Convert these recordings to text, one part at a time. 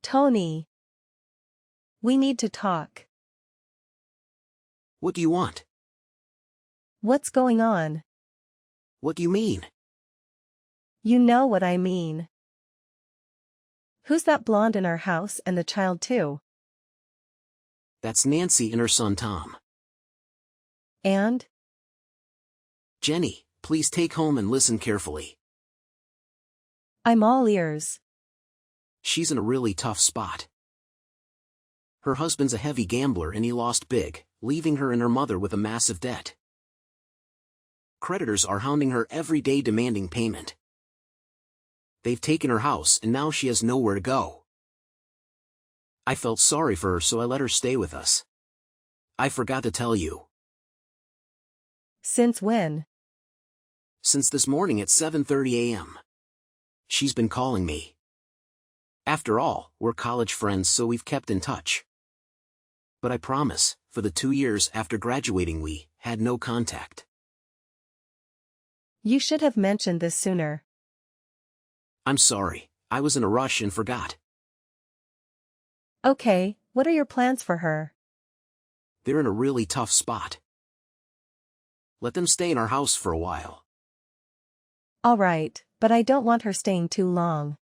Tony, we need to talk. What do you want? What's going on? What do you mean? You know what I mean. Who's that blonde in our house and the child too? That's Nancy and her son Tom. And? Jenny, please take home and listen carefully. I'm all ears. She's in a really tough spot. Her husband's a heavy gambler and he lost big, leaving her and her mother with a massive debt. Creditors are hounding her every day demanding payment. They've taken her house and now she has nowhere to go. I felt sorry for her so I let her stay with us. I forgot to tell you. Since when? Since this morning at 7:30 a.m. She's been calling me. After all, we're college friends so we've kept in touch. But I promise, for the 2 years after graduating we had no contact. You should have mentioned this sooner. I'm sorry, I was in a rush and forgot. Okay, what are your plans for her? They're in a really tough spot. Let them stay in our house for a while. All right, but I don't want her staying too long.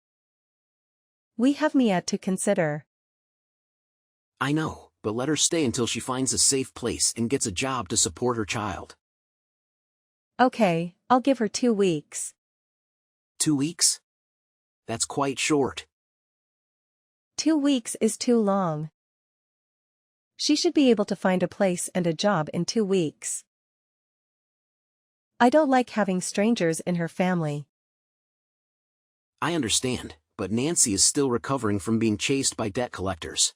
We have Mia to consider. I know, but let her stay until she finds a safe place and gets a job to support her child. Okay, I'll give her 2 weeks. 2 weeks? That's quite short. 2 weeks is too long. She should be able to find a place and a job in 2 weeks. I don't like having strangers in her family. I understand, but Nancy is still recovering from being chased by debt collectors.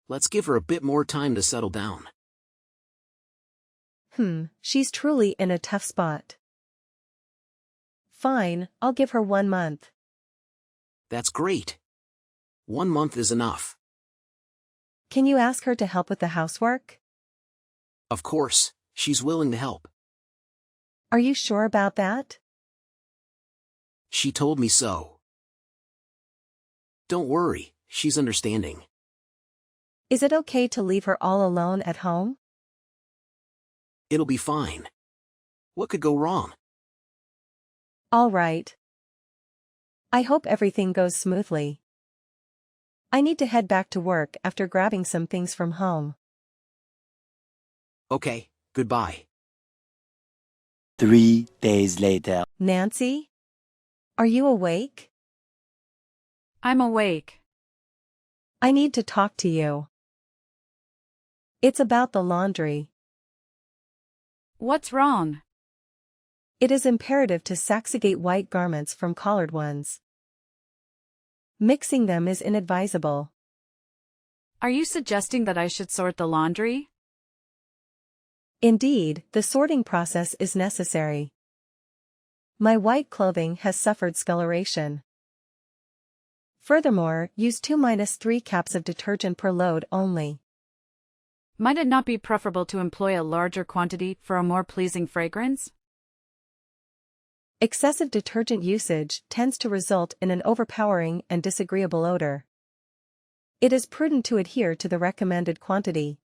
Let's give her a bit more time to settle down. She's truly in a tough spot. Fine, I'll give her 1 month. That's great. 1 month is enough. Can you ask her to help with the housework? Of course, she's willing to help. Are you sure about that? She told me so. Don't worry, she's understanding. Is it okay to leave her all alone at home? It'll be fine. What could go wrong? All right. I hope everything goes smoothly. I need to head back to work after grabbing some things from home. Okay, goodbye. 3 days later. Nancy? Are you awake? I'm awake. I need to talk to you. It's about the laundry. What's wrong? It is imperative to segregate white garments from colored ones. Mixing them is inadvisable. Are you suggesting that I should sort the laundry? Indeed, the sorting process is necessary. My white clothing has suffered scoloration. Furthermore, use 2-3 caps of detergent per load only. Might it not be preferable to employ a larger quantity for a more pleasing fragrance? Excessive detergent usage tends to result in an overpowering and disagreeable odor. It is prudent to adhere to the recommended quantity.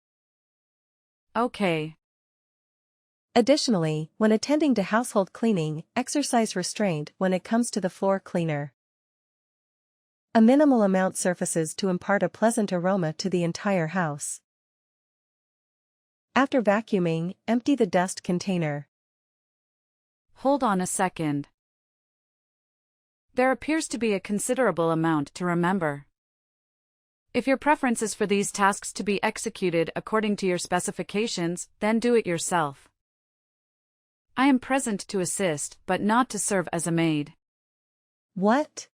Okay. Additionally, when attending to household cleaning, exercise restraint when it comes to the floor cleaner. A minimal amount suffices to impart a pleasant aroma to the entire house. After vacuuming, empty the dust container. Hold on a second. There appears to be a considerable amount to remember. If your preference is for these tasks to be executed according to your specifications, then do it yourself. I am present to assist, but not to serve as a maid. What?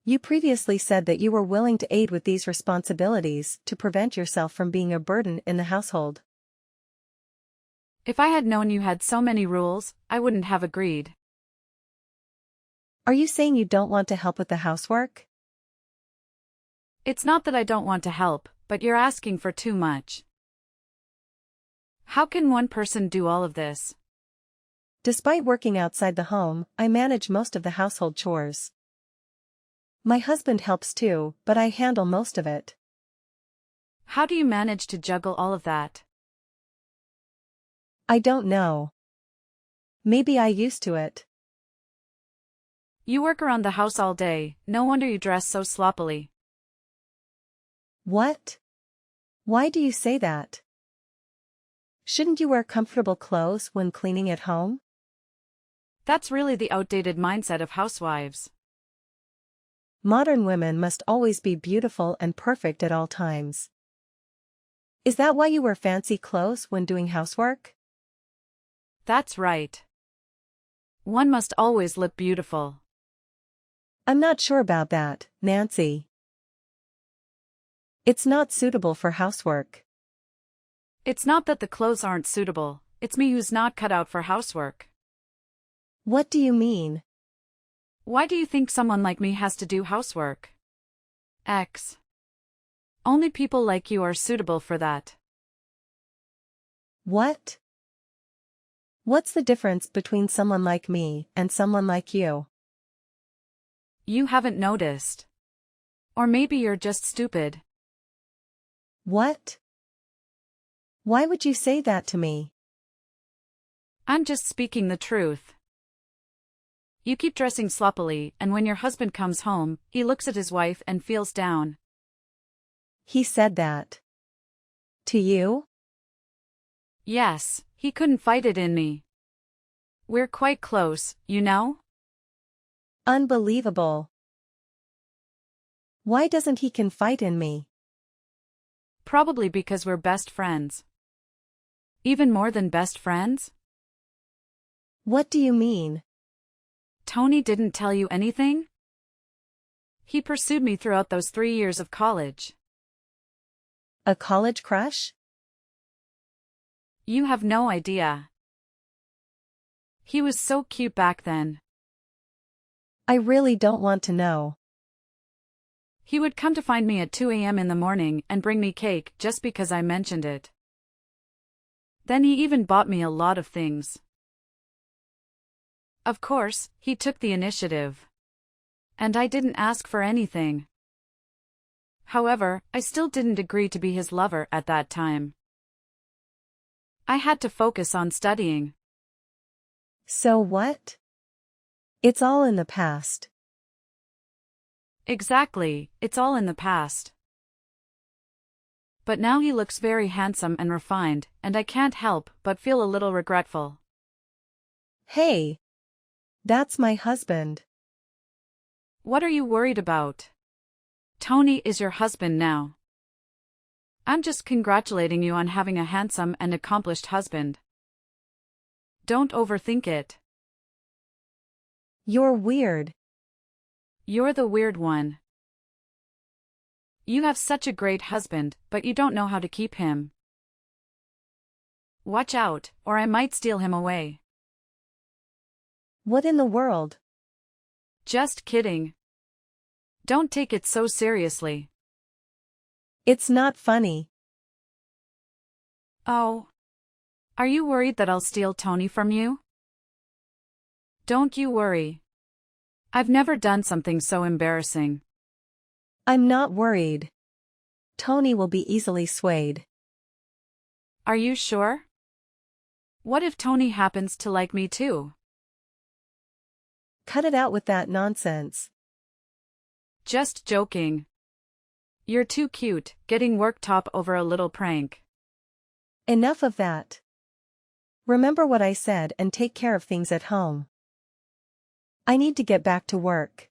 You previously said that you were willing to aid with these responsibilities to prevent yourself from being a burden in the household. If I had known you had so many rules, I wouldn't have agreed. Are you saying you don't want to help with the housework? It's not that I don't want to help, but you're asking for too much. How can one person do all of this? Despite working outside the home, I manage most of the household chores. My husband helps too, but I handle most of it. How do you manage to juggle all of that? I don't know. Maybe I used to it. You work around the house all day, no wonder you dress so sloppily. What? Why do you say that? Shouldn't you wear comfortable clothes when cleaning at home? That's really the outdated mindset of housewives. Modern women must always be beautiful and perfect at all times. Is that why you wear fancy clothes when doing housework? That's right. One must always look beautiful. I'm not sure about that, Nancy. It's not suitable for housework. It's not that the clothes aren't suitable, it's me who's not cut out for housework. What do you mean? Why do you think someone like me has to do housework? X. Only people like you are suitable for that. What? What's the difference between someone like me and someone like you? You haven't noticed. Or maybe you're just stupid. What? Why would you say that to me? I'm just speaking the truth. You keep dressing sloppily, and when your husband comes home, he looks at his wife and feels down. He said that. To you? Yes, he couldn't fight it in me. We're quite close, you know? Unbelievable. Why doesn't he confide in me? Probably because we're best friends. Even more than best friends? What do you mean? Tony didn't tell you anything? He pursued me throughout those 3 years of college. A college crush? You have no idea. He was so cute back then. I really don't want to know. He would come to find me at 2 a.m. in the morning and bring me cake just because I mentioned it. Then he even bought me a lot of things. Of course, he took the initiative. And I didn't ask for anything. However, I still didn't agree to be his lover at that time. I had to focus on studying. So what? It's all in the past. Exactly, it's all in the past. But now he looks very handsome and refined, and I can't help but feel a little regretful. Hey! That's my husband. What are you worried about? Tony is your husband now. I'm just congratulating you on having a handsome and accomplished husband. Don't overthink it. You're weird. You're the weird one. You have such a great husband, but you don't know how to keep him. Watch out, or I might steal him away. What in the world? Just kidding. Don't take it so seriously. It's not funny. Oh. Are you worried that I'll steal Tony from you? Don't you worry. I've never done something so embarrassing. I'm not worried. Tony will be easily swayed. Are you sure? What if Tony happens to like me too? Cut it out with that nonsense. Just joking. You're too cute, getting worked up over a little prank. Enough of that. Remember what I said and take care of things at home. I need to get back to work.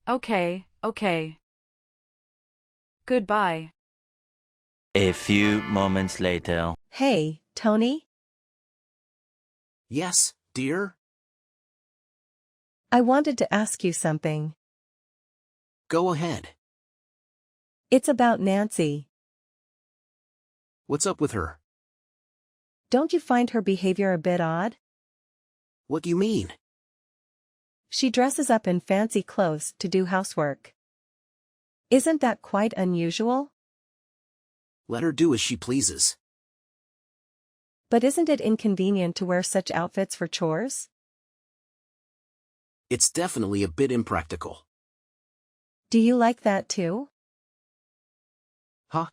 Okay. Goodbye. A few moments later. Hey, Tony? Yes, dear? I wanted to ask you something. Go ahead. It's about Nancy. What's up with her? Don't you find her behavior a bit odd? What do you mean? She dresses up in fancy clothes to do housework. Isn't that quite unusual? Let her do as she pleases. But isn't it inconvenient to wear such outfits for chores? It's definitely a bit impractical. Do you like that too? Huh?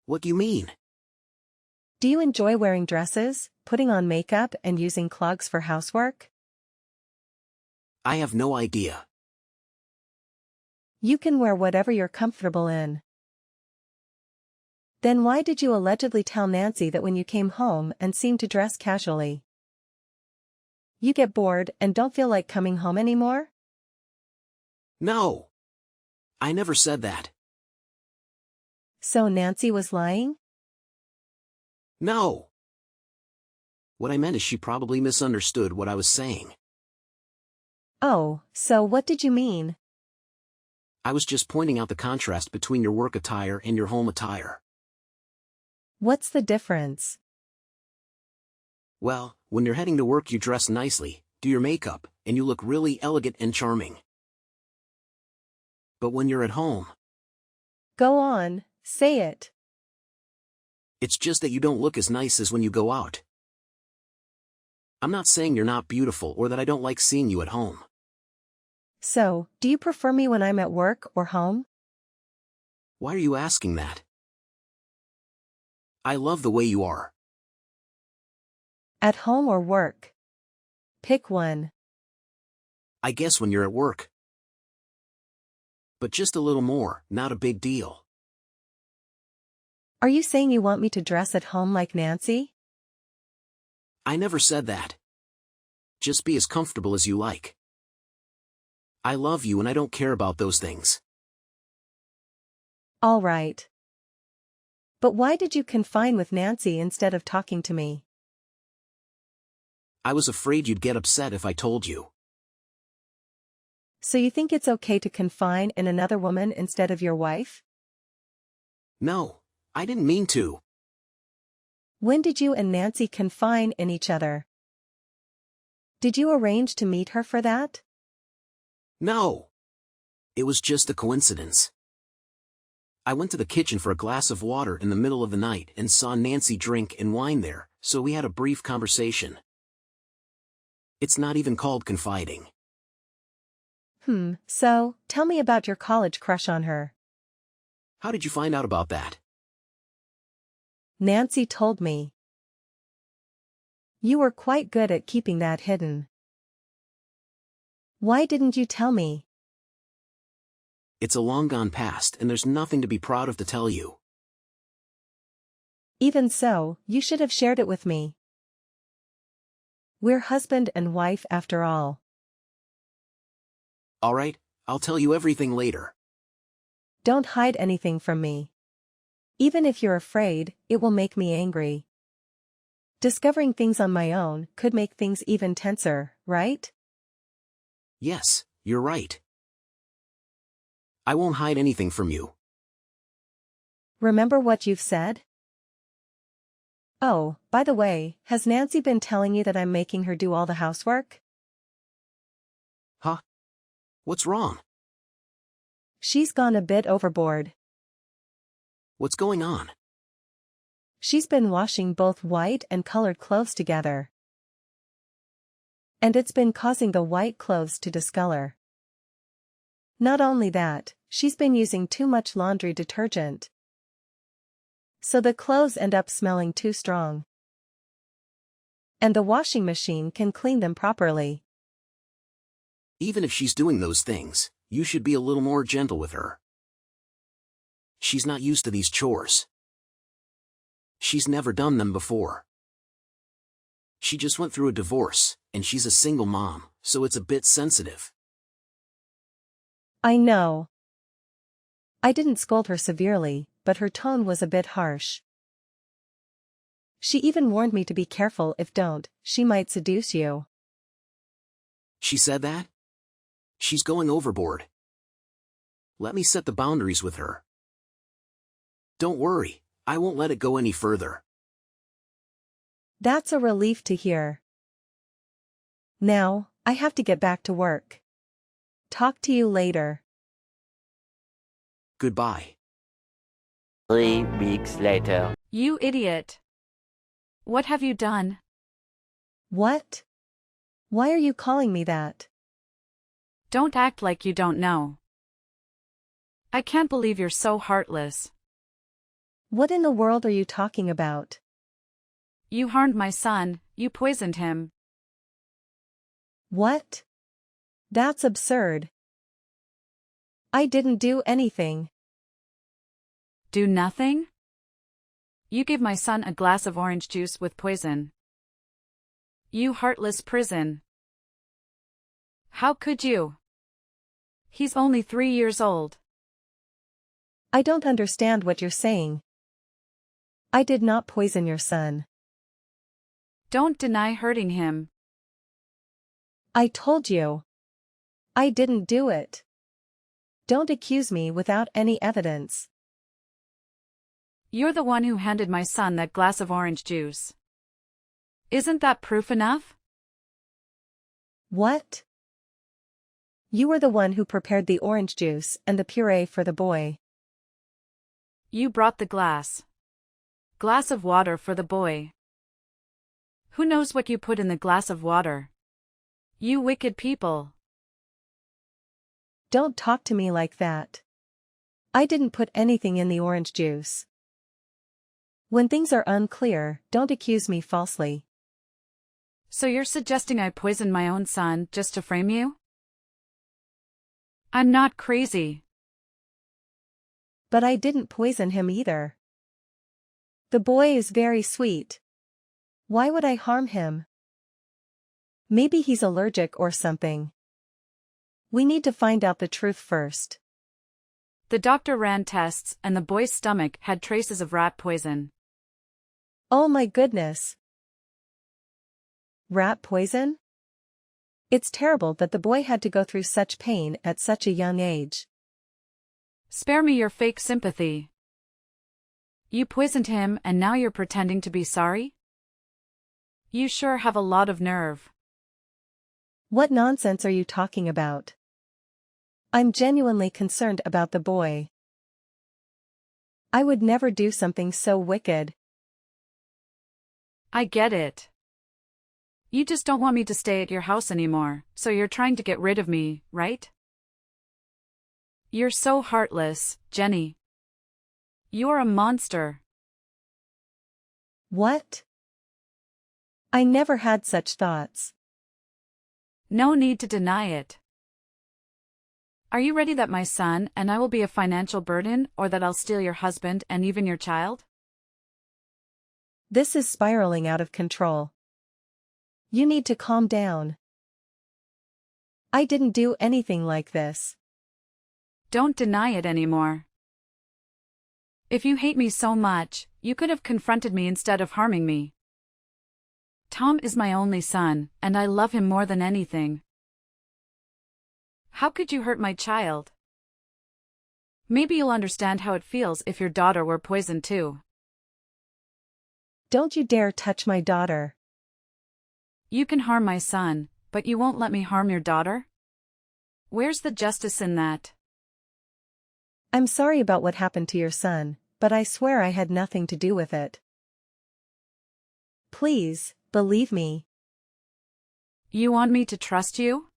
What do you mean? Do you enjoy wearing dresses, putting on makeup and using clogs for housework? I have no idea. You can wear whatever you're comfortable in. Then why did you allegedly tell Nancy that when you came home and seemed to dress casually? You get bored and don't feel like coming home anymore? No. I never said that. So Nancy was lying? No. What I meant is she probably misunderstood what I was saying. Oh, so what did you mean? I was just pointing out the contrast between your work attire and your home attire. What's the difference? Well, when you're heading to work you dress nicely, do your makeup, and you look really elegant and charming. But when you're at home, Go on, say it. it's just that you don't look as nice as when you go out. I'm not saying you're not beautiful or that I don't like seeing you at home. So, do you prefer me when I'm at work or home? Why are you asking that? I love the way you are. At home or work? Pick one. I guess when you're at work. But just a little more, not a big deal. Are you saying you want me to dress at home like Nancy? I never said that. Just be as comfortable as you like. I love you and I don't care about those things. All right. But why did you confine with Nancy instead of talking to me? I was afraid you'd get upset if I told you. So you think it's okay to confine in another woman instead of your wife? No, I didn't mean to. When did you and Nancy confine in each other? Did you arrange to meet her for that? No. It was just a coincidence. I went to the kitchen for a glass of water in the middle of the night and saw Nancy drink and wine there, so we had a brief conversation. It's not even called confiding. So, tell me about your college crush on her. How did you find out about that? Nancy told me. You were quite good at keeping that hidden. Why didn't you tell me? It's a long gone past and there's nothing to be proud of to tell you. Even so, you should have shared it with me. We're husband and wife after all. All right, I'll tell you everything later. Don't hide anything from me. Even if you're afraid, it will make me angry. Discovering things on my own could make things even tenser, right? Yes, you're right. I won't hide anything from you. Remember what you've said? Oh, by the way, has Nancy been telling you that I'm making her do all the housework? Huh? What's wrong? She's gone a bit overboard. What's going on? She's been washing both white and colored clothes together. And it's been causing the white clothes to discolor. Not only that, she's been using too much laundry detergent. So the clothes end up smelling too strong. And the washing machine can clean them properly. Even if she's doing those things, you should be a little more gentle with her. She's not used to these chores. She's never done them before. She just went through a divorce, and she's a single mom, so it's a bit sensitive. I know. I didn't scold her severely, but her tone was a bit harsh. She even warned me to be careful if don't, she might seduce you. She said that? She's going overboard. Let me set the boundaries with her. Don't worry, I won't let it go any further. That's a relief to hear. Now, I have to get back to work. Talk to you later. Goodbye. 3 weeks later. You idiot. What have you done? What? Why are you calling me that? Don't act like you don't know. I can't believe you're so heartless. What in the world are you talking about? You harmed my son, you poisoned him. What? That's absurd. I didn't do anything. Do nothing? You gave my son a glass of orange juice with poison. You heartless prison. How could you? He's only 3 years old. I don't understand what you're saying. I did not poison your son. Don't deny hurting him. I told you. I didn't do it. Don't accuse me without any evidence. You're the one who handed my son that glass of orange juice. Isn't that proof enough? What? You were the one who prepared the orange juice and the puree for the boy. You brought the glass. Glass of water for the boy. Who knows what you put in the glass of water? You wicked people. Don't talk to me like that. I didn't put anything in the orange juice. When things are unclear, don't accuse me falsely. So you're suggesting I poisoned my own son just to frame you? I'm not crazy. But I didn't poison him either. The boy is very sweet. Why would I harm him? Maybe he's allergic or something. We need to find out the truth first. The doctor ran tests and the boy's stomach had traces of rat poison. Oh my goodness. Rat poison? It's terrible that the boy had to go through such pain at such a young age. Spare me your fake sympathy. You poisoned him and now you're pretending to be sorry? You sure have a lot of nerve. What nonsense are you talking about? I'm genuinely concerned about the boy. I would never do something so wicked. I get it. You just don't want me to stay at your house anymore, so you're trying to get rid of me, right? You're so heartless, Jenny. You're a monster. What? I never had such thoughts. No need to deny it. Are you ready that my son and I will be a financial burden, or that I'll steal your husband and even your child? This is spiraling out of control. You need to calm down. I didn't do anything like this. Don't deny it anymore. If you hate me so much, you could have confronted me instead of harming me. Tom is my only son, and I love him more than anything. How could you hurt my child? Maybe you'll understand how it feels if your daughter were poisoned too. Don't you dare touch my daughter. You can harm my son, but you won't let me harm your daughter? Where's the justice in that? I'm sorry about what happened to your son, but I swear I had nothing to do with it. Please, believe me. You want me to trust you?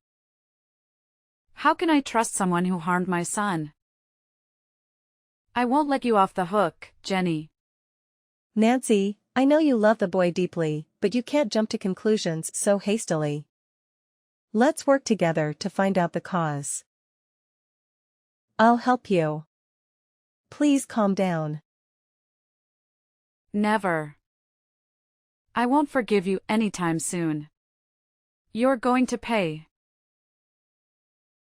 How can I trust someone who harmed my son? I won't let you off the hook, Jenny. Nancy, I know you love the boy deeply, but you can't jump to conclusions so hastily. Let's work together to find out the cause. I'll help you. Please calm down. Never. I won't forgive you anytime soon. You're going to pay.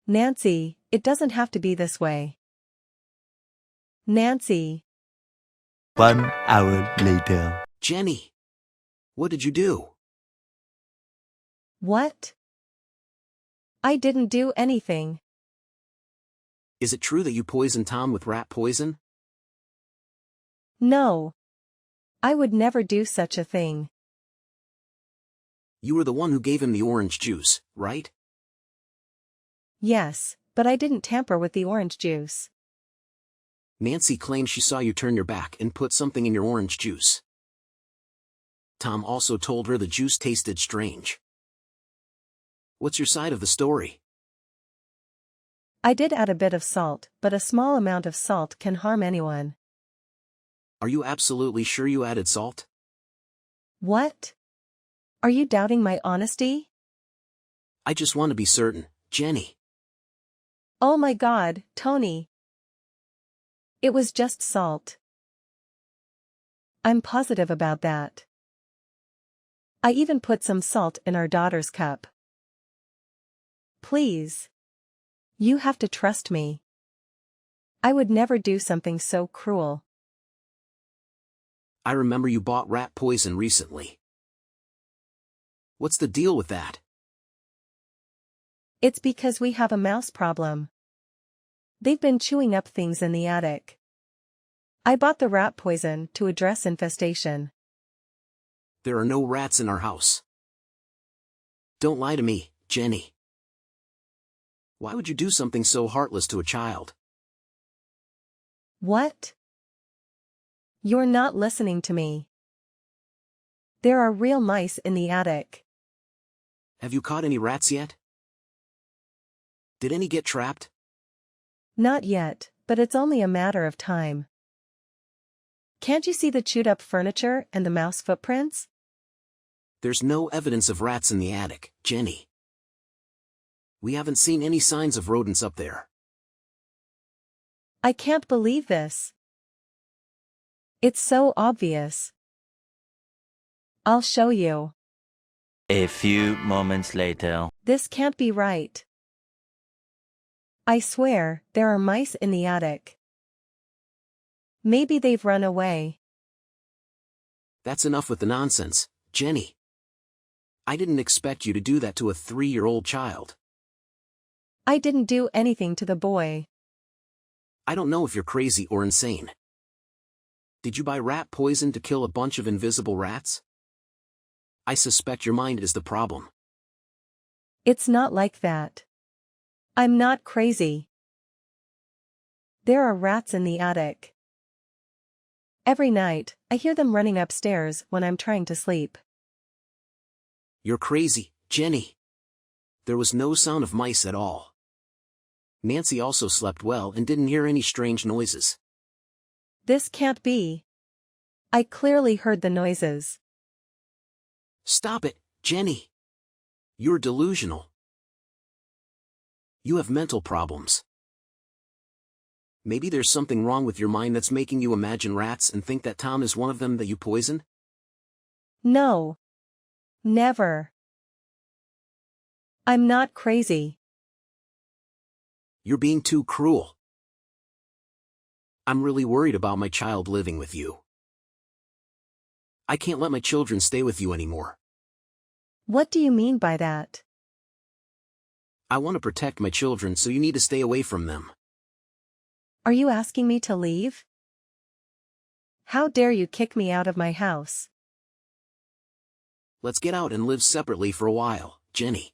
Nancy, it doesn't have to be this way. Nancy. 1 hour later. Jenny! What did you do? What? I didn't do anything. Is it true that you poisoned Tom with rat poison? No. I would never do such a thing. You were the one who gave him the orange juice, right? Yes, but I didn't tamper with the orange juice. Nancy claimed she saw you turn your back and put something in your orange juice. Tom also told her the juice tasted strange. What's your side of the story? I did add a bit of salt, but a small amount of salt can harm anyone. Are you absolutely sure you added salt? What? Are you doubting my honesty? I just want to be certain, Jenny. Oh my God, Tony. It was just salt. I'm positive about that. I even put some salt in our daughter's cup. Please. You have to trust me. I would never do something so cruel. I remember you bought rat poison recently. What's the deal with that? It's because we have a mouse problem. They've been chewing up things in the attic. I bought the rat poison to address infestation. There are no rats in our house. Don't lie to me, Jenny. Why would you do something so heartless to a child? What? You're not listening to me. There are real mice in the attic. Have you caught any rats yet? Did any get trapped? Not yet, but it's only a matter of time. Can't you see the chewed up furniture and the mouse footprints? There's no evidence of rats in the attic, Jenny. We haven't seen any signs of rodents up there. I can't believe this. It's so obvious. I'll show you. A few moments later. This can't be right. I swear, there are mice in the attic. Maybe they've run away. That's enough with the nonsense, Jenny. I didn't expect you to do that to a 3-year-old child. I didn't do anything to the boy. I don't know if you're crazy or insane. Did you buy rat poison to kill a bunch of invisible rats? I suspect your mind is the problem. It's not like that. I'm not crazy. There are rats in the attic. Every night, I hear them running upstairs when I'm trying to sleep. You're crazy, Jenny. There was no sound of mice at all. Nancy also slept well and didn't hear any strange noises. This can't be. I clearly heard the noises. Stop it, Jenny. You're delusional. You have mental problems. Maybe there's something wrong with your mind that's making you imagine rats and think that Tom is one of them that you poison? No. Never. I'm not crazy. You're being too cruel. I'm really worried about my child living with you. I can't let my children stay with you anymore. What do you mean by that? I want to protect my children, so you need to stay away from them. Are you asking me to leave? How dare you kick me out of my house? Let's get out and live separately for a while, Jenny.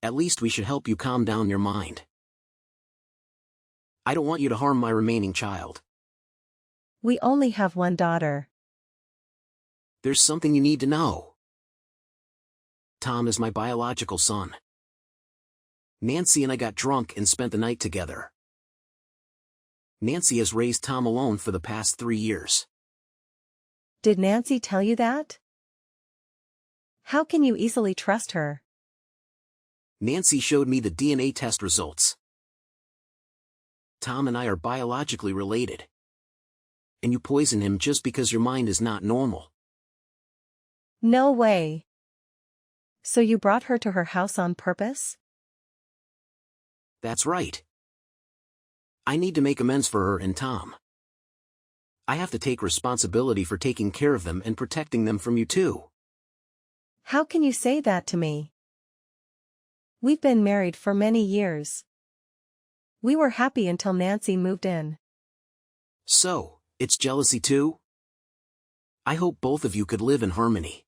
At least we should help you calm down your mind. I don't want you to harm my remaining child. We only have one daughter. There's something you need to know. Tom is my biological son. Nancy and I got drunk and spent the night together. Nancy has raised Tom alone for the past 3 years. Did Nancy tell you that? How can you easily trust her? Nancy showed me the DNA test results. Tom and I are biologically related. And you poison him just because your mind is not normal. No way. So you brought her to her house on purpose? That's right. I need to make amends for her and Tom. I have to take responsibility for taking care of them and protecting them from you too. How can you say that to me? We've been married for many years. We were happy until Nancy moved in. So, it's jealousy too? I hope both of you could live in harmony.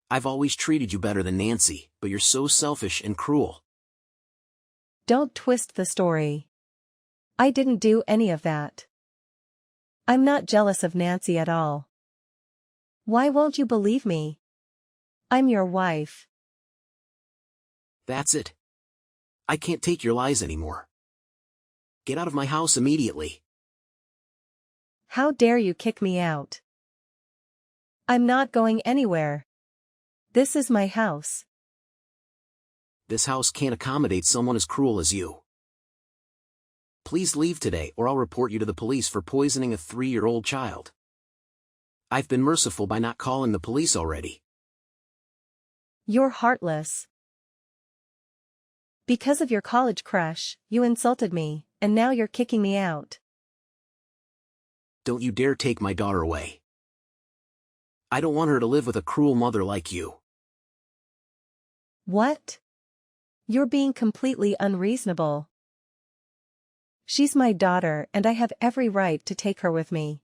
I've always treated you better than Nancy, but you're so selfish and cruel. Don't twist the story. I didn't do any of that. I'm not jealous of Nancy at all. Why won't you believe me? I'm your wife. That's it. I can't take your lies anymore. Get out of my house immediately. How dare you kick me out? I'm not going anywhere. This is my house. This house can't accommodate someone as cruel as you. Please leave today or I'll report you to the police for poisoning a 3-year-old child. I've been merciful by not calling the police already. You're heartless. Because of your college crush, you insulted me, and now you're kicking me out. Don't you dare take my daughter away. I don't want her to live with a cruel mother like you. What? You're being completely unreasonable. She's my daughter and I have every right to take her with me.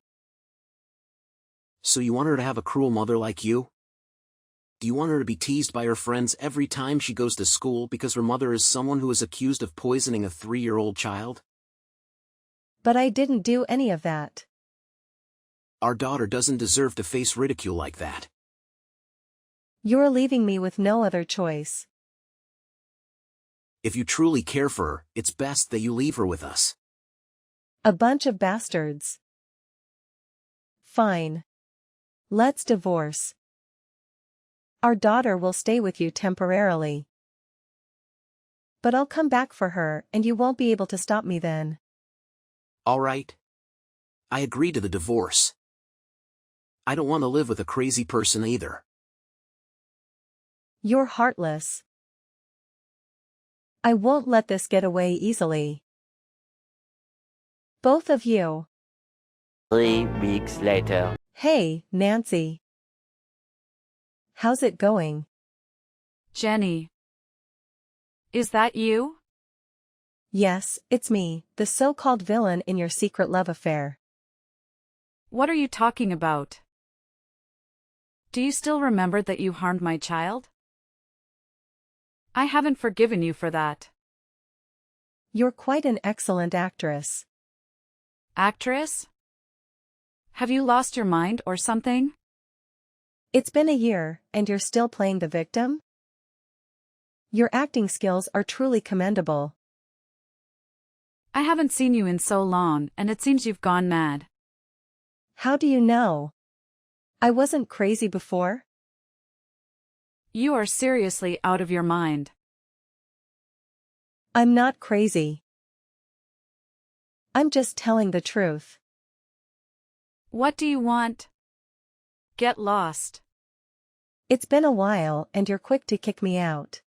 So you want her to have a cruel mother like you? Do you want her to be teased by her friends every time she goes to school because her mother is someone who is accused of poisoning a 3-year-old child? But I didn't do any of that. Our daughter doesn't deserve to face ridicule like that. You're leaving me with no other choice. If you truly care for her, it's best that you leave her with us. A bunch of bastards. Fine. Let's divorce. Our daughter will stay with you temporarily. But I'll come back for her and you won't be able to stop me then. All right. I agree to the divorce. I don't want to live with a crazy person either. You're heartless. I won't let this get away easily. Both of you. 3 weeks later. Hey, Nancy. How's it going? Jenny. Is that you? Yes, it's me, the so-called villain in your secret love affair. What are you talking about? Do you still remember that you harmed my child? I haven't forgiven you for that. You're quite an excellent actress. Actress? Have you lost your mind or something? It's been a year, and you're still playing the victim? Your acting skills are truly commendable. I haven't seen you in so long, and it seems you've gone mad. How do you know? I wasn't crazy before? You are seriously out of your mind. I'm not crazy. I'm just telling the truth. What do you want? Get lost. It's been a while and you're quick to kick me out.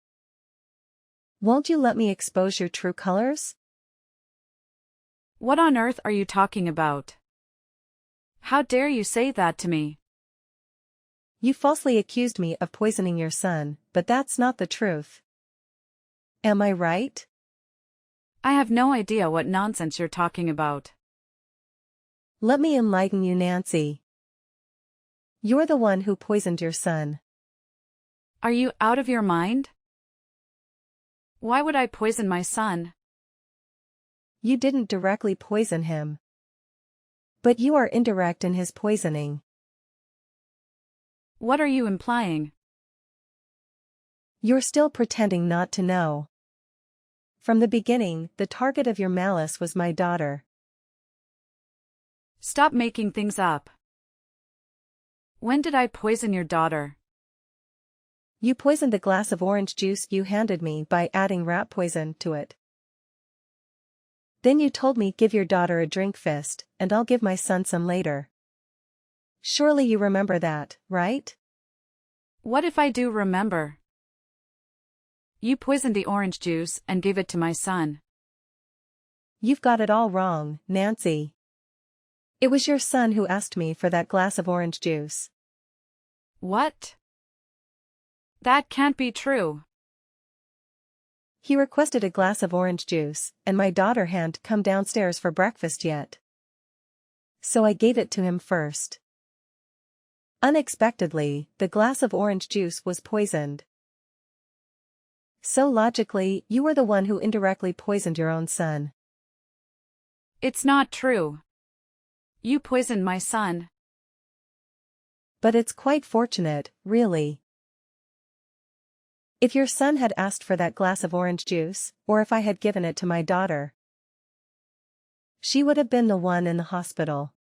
Won't you let me expose your true colors? What on earth are you talking about? How dare you say that to me? You falsely accused me of poisoning your son, but that's not the truth. Am I right? I have no idea what nonsense you're talking about. Let me enlighten you, Nancy. You're the one who poisoned your son. Are you out of your mind? Why would I poison my son? You didn't directly poison him. But you are indirect in his poisoning. What are you implying? You're still pretending not to know. From the beginning, the target of your malice was my daughter. Stop making things up. When did I poison your daughter? You poisoned the glass of orange juice you handed me by adding rat poison to it. Then you told me give your daughter a drink fist, and I'll give my son some later. Surely you remember that, right? What if I do remember? You poisoned the orange juice and gave it to my son. You've got it all wrong, Nancy. It was your son who asked me for that glass of orange juice. What? That can't be true. He requested a glass of orange juice, and my daughter hadn't come downstairs for breakfast yet. So I gave it to him first. Unexpectedly, the glass of orange juice was poisoned. So logically, you were the one who indirectly poisoned your own son. It's not true. You poisoned my son. But it's quite fortunate, really. If your son had asked for that glass of orange juice, or if I had given it to my daughter, she would have been the one in the hospital.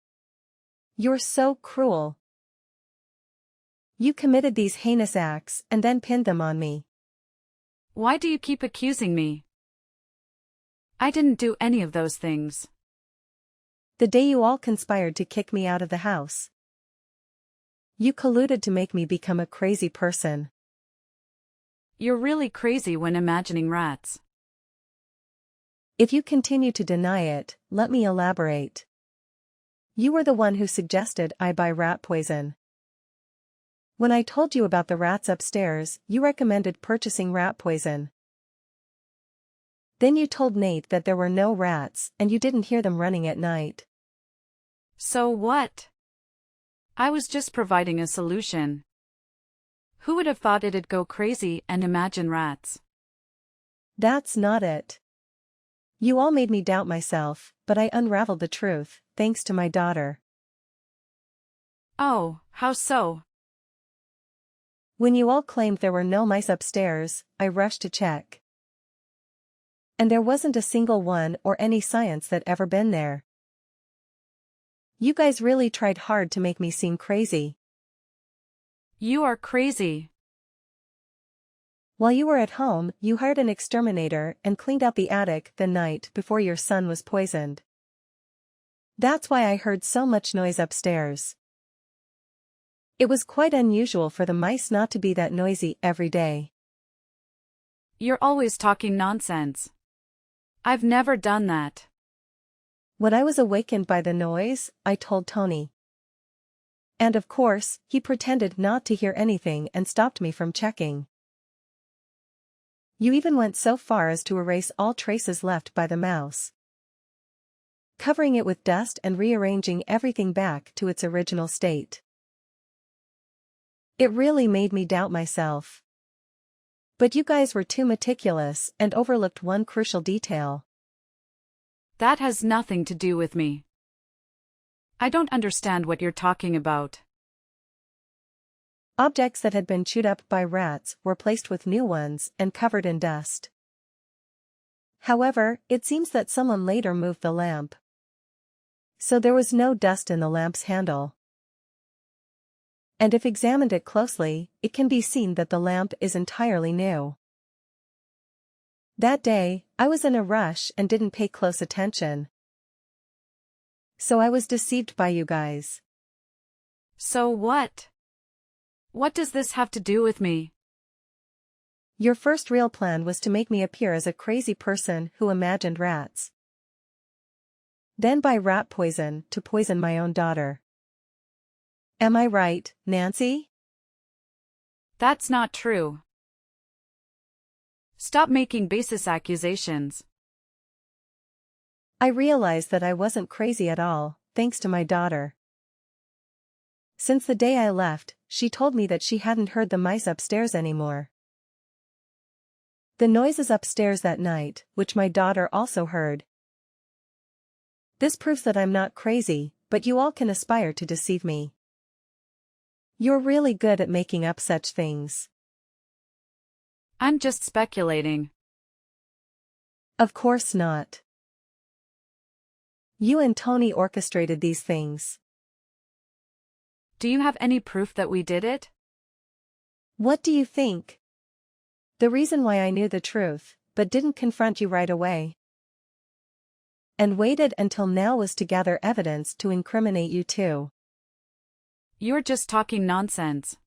You're so cruel. You committed these heinous acts and then pinned them on me. Why do you keep accusing me? I didn't do any of those things. The day you all conspired to kick me out of the house. You colluded to make me become a crazy person. You're really crazy when imagining rats. If you continue to deny it, let me elaborate. You were the one who suggested I buy rat poison. When I told you about the rats upstairs, you recommended purchasing rat poison. Then you told Nate that there were no rats and you didn't hear them running at night. So what? I was just providing a solution. Who would have thought it'd go crazy and imagine rats? That's not it. You all made me doubt myself, but I unraveled the truth, thanks to my daughter. Oh, how so? When you all claimed there were no mice upstairs, I rushed to check. And there wasn't a single one or any science that ever been there. You guys really tried hard to make me seem crazy. You are crazy. While you were at home, you hired an exterminator and cleaned out the attic the night before your son was poisoned. That's why I heard so much noise upstairs. It was quite unusual for the mice not to be that noisy every day. You're always talking nonsense. I've never done that. When I was awakened by the noise, I told Tony. And of course, he pretended not to hear anything and stopped me from checking. You even went so far as to erase all traces left by the mouse, covering it with dust and rearranging everything back to its original state. It really made me doubt myself. But you guys were too meticulous and overlooked one crucial detail. That has nothing to do with me. I don't understand what you're talking about. Objects that had been chewed up by rats were placed with new ones and covered in dust. However, it seems that someone later moved the lamp, so there was no dust in the lamp's handle. And if examined it closely, it can be seen that the lamp is entirely new. That day, I was in a rush and didn't pay close attention. So I was deceived by you guys. So what? What does this have to do with me? Your first real plan was to make me appear as a crazy person who imagined rats. Then buy rat poison to poison my own daughter. Am I right, Nancy? That's not true. Stop making baseless accusations. I realized that I wasn't crazy at all, thanks to my daughter. Since the day I left, she told me that she hadn't heard the mice upstairs anymore. The noises upstairs that night, which my daughter also heard. This proves that I'm not crazy, but you all can aspire to deceive me. You're really good at making up such things. I'm just speculating. Of course not. You and Tony orchestrated these things. Do you have any proof that we did it? What do you think? The reason why I knew the truth, but didn't confront you right away, and waited until now was to gather evidence to incriminate you too. You're just talking nonsense.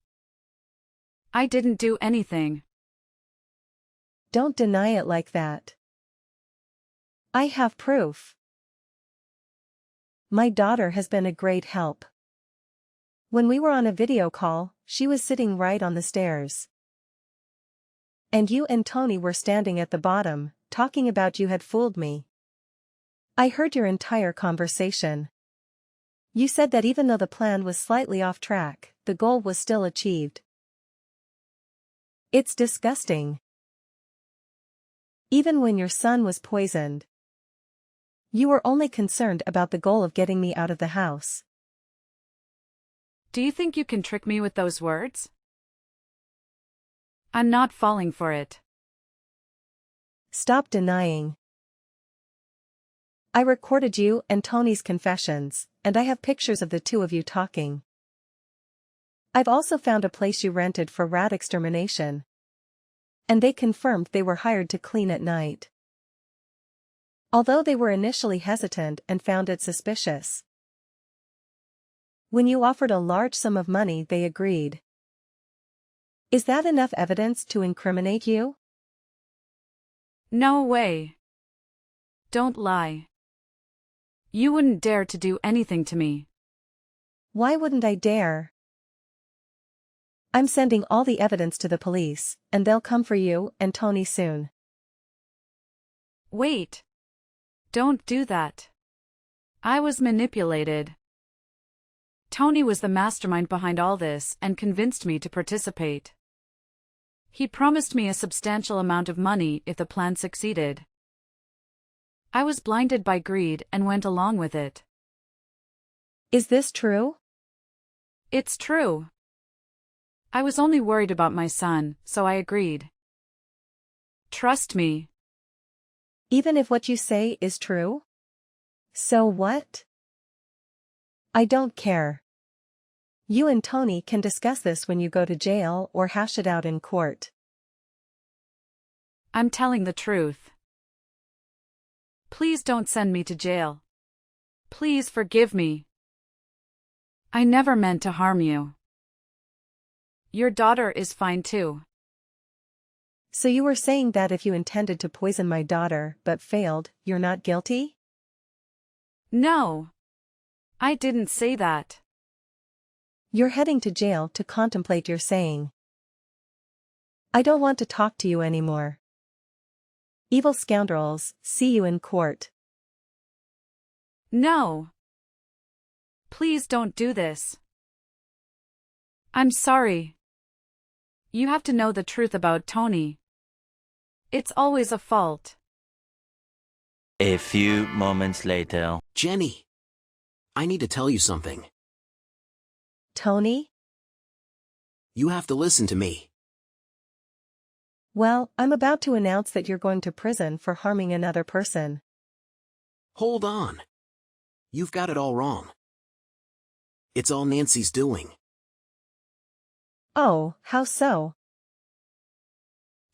I didn't do anything. Don't deny it like that. I have proof. My daughter has been a great help. When we were on a video call, she was sitting right on the stairs. And you and Tony were standing at the bottom, talking about you had fooled me. I heard your entire conversation. You said that even though the plan was slightly off track, the goal was still achieved. It's disgusting. Even when your son was poisoned, you were only concerned about the goal of getting me out of the house. Do you think you can trick me with those words? I'm not falling for it. Stop denying. I recorded you and Tony's confessions, and I have pictures of the two of you talking. I've also found a place you rented for rat extermination. And they confirmed they were hired to clean at night. Although they were initially hesitant and found it suspicious. When you offered a large sum of money, they agreed. Is that enough evidence to incriminate you? No way. Don't lie. You wouldn't dare to do anything to me. Why wouldn't I dare? I'm sending all the evidence to the police, and they'll come for you and Tony soon. Wait. Don't do that. I was manipulated. Tony was the mastermind behind all this and convinced me to participate. He promised me a substantial amount of money if the plan succeeded. I was blinded by greed and went along with it. Is this true? It's true. I was only worried about my son, so I agreed. Trust me. Even if what you say is true? So what? I don't care. You and Tony can discuss this when you go to jail or hash it out in court. I'm telling the truth. Please don't send me to jail. Please forgive me. I never meant to harm you. Your daughter is fine too. So you were saying that if you intended to poison my daughter but failed, you're not guilty? No. I didn't say that. You're heading to jail to contemplate your saying. I don't want to talk to you anymore. Evil scoundrels, see you in court. No. Please don't do this. I'm sorry. You have to know the truth about Tony. It's always a fault. A few moments later. Jenny! I need to tell you something. Tony? You have to listen to me. Well, I'm about to announce that you're going to prison for harming another person. Hold on. You've got it all wrong. It's all Nancy's doing. Oh, how so?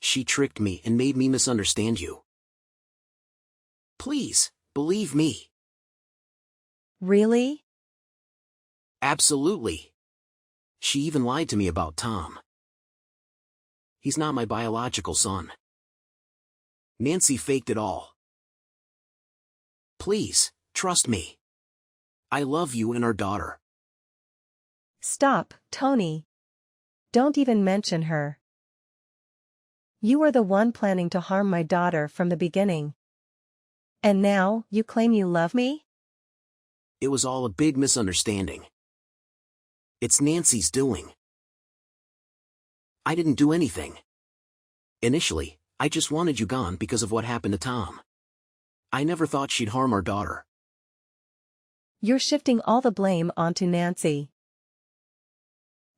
She tricked me and made me misunderstand you. Please, believe me. Really? Absolutely. She even lied to me about Tom. He's not my biological son. Nancy faked it all. Please, trust me. I love you and our daughter. Stop, Tony. Don't even mention her. You were the one planning to harm my daughter from the beginning. And now, you claim you love me? It was all a big misunderstanding. It's Nancy's doing. I didn't do anything. Initially, I just wanted you gone because of what happened to Tom. I never thought she'd harm our daughter. You're shifting all the blame onto Nancy.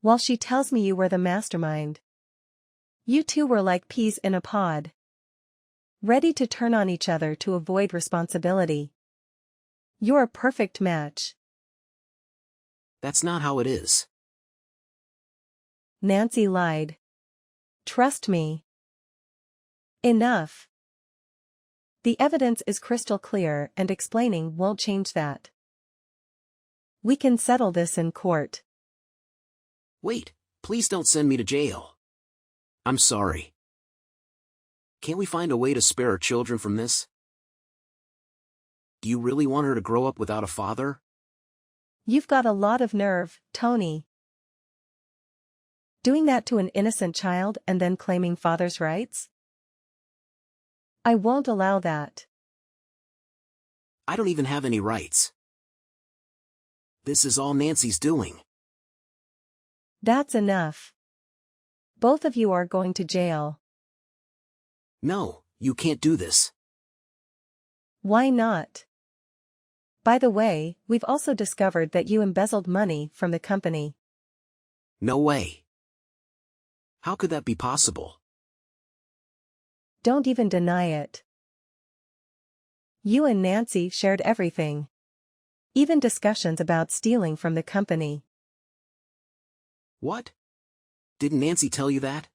While she tells me you were the mastermind. You two were like peas in a pod. Ready to turn on each other to avoid responsibility. You're a perfect match. That's not how it is. Nancy lied. Trust me. Enough. The evidence is crystal clear and explaining won't change that. We can settle this in court. Wait, please don't send me to jail. I'm sorry. Can't we find a way to spare our children from this? Do you really want her to grow up without a father? You've got a lot of nerve, Tony. Doing that to an innocent child and then claiming father's rights? I won't allow that. I don't even have any rights. This is all Nancy's doing. That's enough. Both of you are going to jail. No, you can't do this. Why not? By the way, we've also discovered that you embezzled money from the company. No way. How could that be possible? Don't even deny it. You and Nancy shared everything. Even discussions about stealing from the company. What? Didn't Nancy tell you that?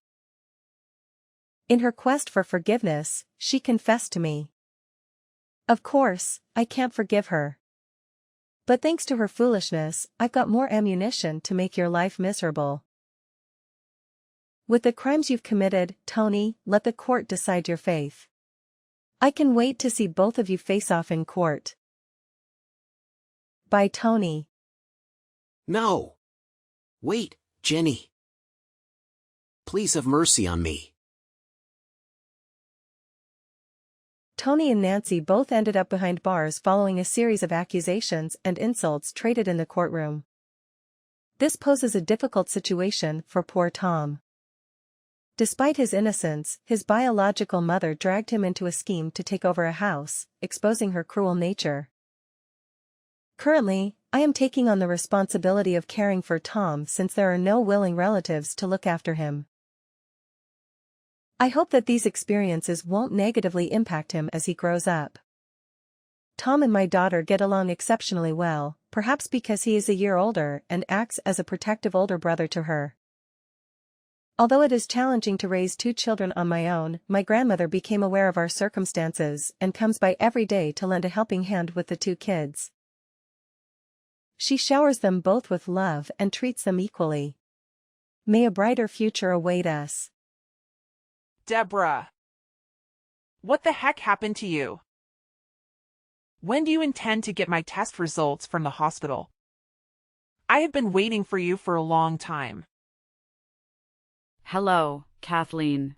In her quest for forgiveness, she confessed to me. Of course, I can't forgive her. But thanks to her foolishness, I've got more ammunition to make your life miserable. With the crimes you've committed, Tony, let the court decide your fate. I can wait to see both of you face off in court. By Tony. No. Wait, Jenny. Please have mercy on me. Tony and Nancy both ended up behind bars following a series of accusations and insults traded in the courtroom. This poses a difficult situation for poor Tom. Despite his innocence, his biological mother dragged him into a scheme to take over a house, exposing her cruel nature. Currently, I am taking on the responsibility of caring for Tom since there are no willing relatives to look after him. I hope that these experiences won't negatively impact him as he grows up. Tom and my daughter get along exceptionally well, perhaps because he is a year older and acts as a protective older brother to her. Although it is challenging to raise 2 children on my own, my grandmother became aware of our circumstances and comes by every day to lend a helping hand with the 2 kids. She showers them both with love and treats them equally. May a brighter future await us. Deborah. What the heck happened to you? When do you intend to get my test results from the hospital? I have been waiting for you for a long time. Hello, Kathleen.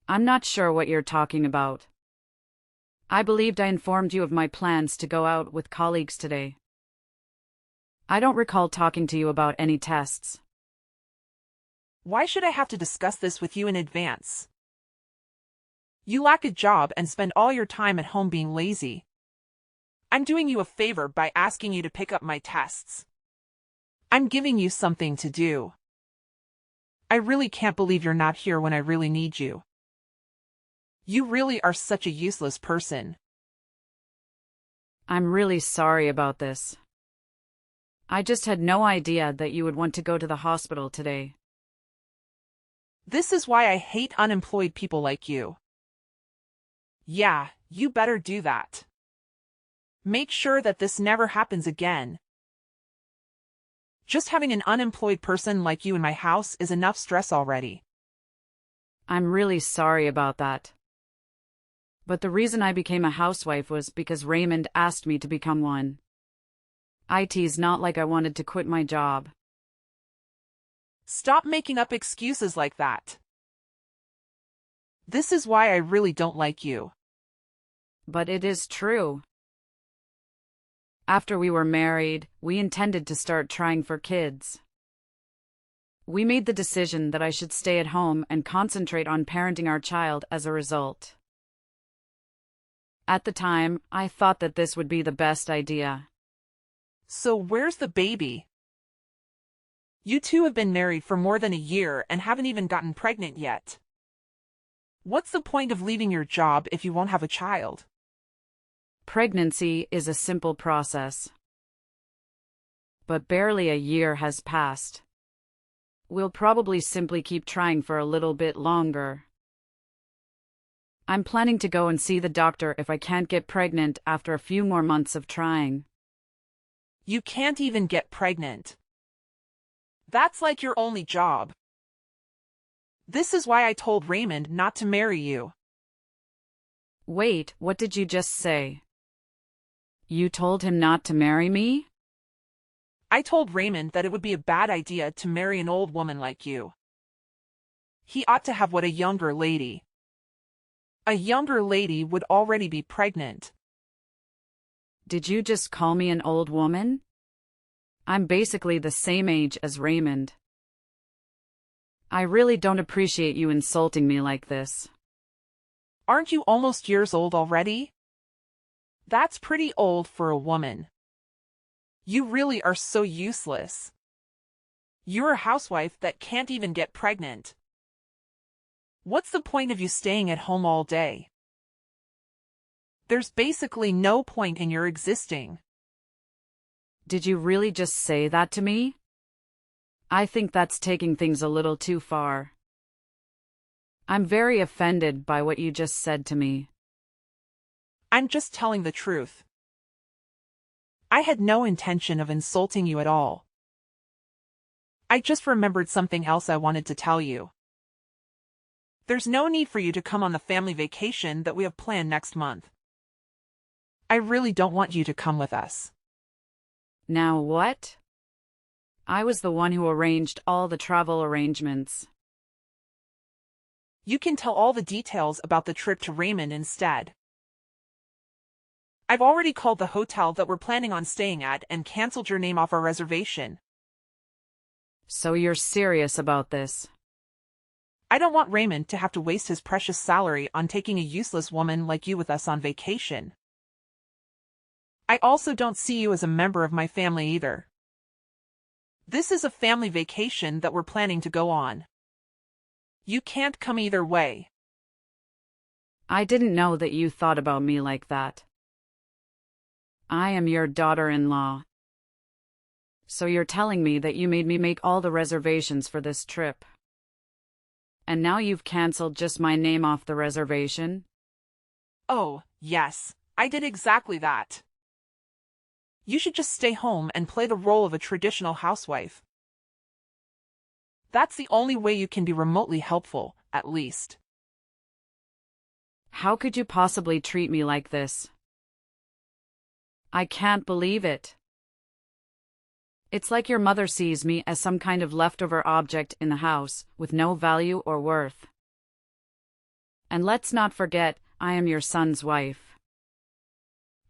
I'm not sure what you're talking about. I believed I informed you of my plans to go out with colleagues today. I don't recall talking to you about any tests. Why should I have to discuss this with you in advance? You lack a job and spend all your time at home being lazy. I'm doing you a favor by asking you to pick up my tests. I'm giving you something to do. I really can't believe you're not here when I really need you. You really are such a useless person. I'm really sorry about this. I just had no idea that you would want to go to the hospital today. This is why I hate unemployed people like you. Yeah, you better do that. Make sure that this never happens again. Just having an unemployed person like you in my house is enough stress already. I'm really sorry about that. But the reason I became a housewife was because Raymond asked me to become one. It's not like I wanted to quit my job. Stop making up excuses like that. This is why I really don't like you. But it is true. After we were married, we intended to start trying for kids. We made the decision that I should stay at home and concentrate on parenting our child as a result. At the time, I thought that this would be the best idea. So where's the baby? You 2 have been married for more than a year and haven't even gotten pregnant yet. What's the point of leaving your job if you won't have a child? Pregnancy is a simple process. But barely a year has passed. We'll probably simply keep trying for a little bit longer. I'm planning to go and see the doctor if I can't get pregnant after a few more months of trying. You can't even get pregnant. That's like your only job. This is why I told Raymond not to marry you. Wait, what did you just say? You told him not to marry me? I told Raymond that it would be a bad idea to marry an old woman like you. He ought to have what a younger lady. A younger lady would already be pregnant. Did you just call me an old woman? I'm basically the same age as Raymond. I really don't appreciate you insulting me like this. Aren't you almost years old already? That's pretty old for a woman. You really are so useless. You're a housewife that can't even get pregnant. What's the point of you staying at home all day? There's basically no point in your existing. Did you really just say that to me? I think that's taking things a little too far. I'm very offended by what you just said to me. I'm just telling the truth. I had no intention of insulting you at all. I just remembered something else I wanted to tell you. There's no need for you to come on the family vacation that we have planned next month. I really don't want you to come with us. Now what? I was the one who arranged all the travel arrangements. You can tell all the details about the trip to Raymond instead. I've already called the hotel that we're planning on staying at and canceled your name off our reservation. So you're serious about this? I don't want Raymond to have to waste his precious salary on taking a useless woman like you with us on vacation. I also don't see you as a member of my family either. This is a family vacation that we're planning to go on. You can't come either way. I didn't know that you thought about me like that. I am your daughter-in-law. So you're telling me that you made me make all the reservations for this trip. And now you've canceled just my name off the reservation? Oh, yes, I did exactly that. You should just stay home and play the role of a traditional housewife. That's the only way you can be remotely helpful, at least. How could you possibly treat me like this? I can't believe it. It's like your mother sees me as some kind of leftover object in the house, with no value or worth. And let's not forget, I am your son's wife.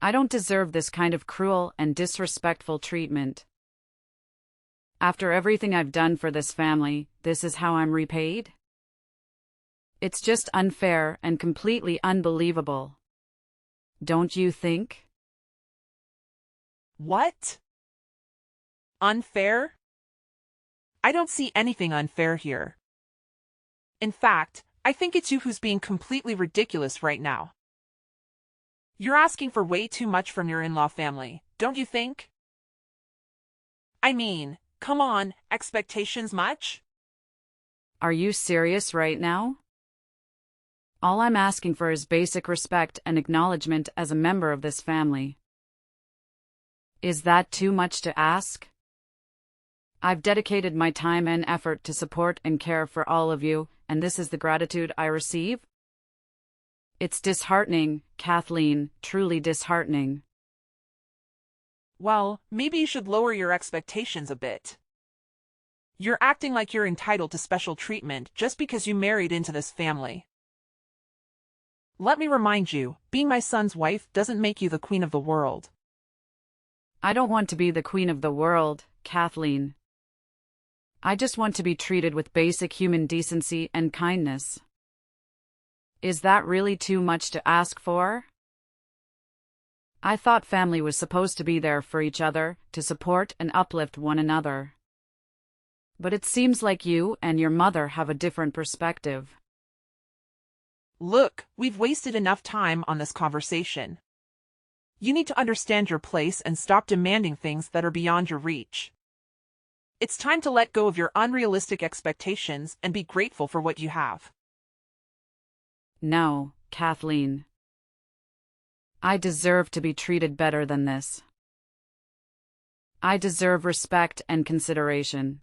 I don't deserve this kind of cruel and disrespectful treatment. After everything I've done for this family, this is how I'm repaid? It's just unfair and completely unbelievable. Don't you think? What? Unfair? I don't see anything unfair here. In fact, I think it's you who's being completely ridiculous right now. You're asking for way too much from your in-law family, don't you think? I mean, come on, expectations much? Are you serious right now? All I'm asking for is basic respect and acknowledgement as a member of this family. Is that too much to ask? I've dedicated my time and effort to support and care for all of you, and this is the gratitude I receive? It's disheartening, Kathleen, truly disheartening. Well, maybe you should lower your expectations a bit. You're acting like you're entitled to special treatment just because you married into this family. Let me remind you, being my son's wife doesn't make you the queen of the world. I don't want to be the queen of the world, Kathleen. I just want to be treated with basic human decency and kindness. Is that really too much to ask for? I thought family was supposed to be there for each other, to support and uplift one another. But it seems like you and your mother have a different perspective. Look, we've wasted enough time on this conversation. You need to understand your place and stop demanding things that are beyond your reach. It's time to let go of your unrealistic expectations and be grateful for what you have. No, Kathleen. I deserve to be treated better than this. I deserve respect and consideration.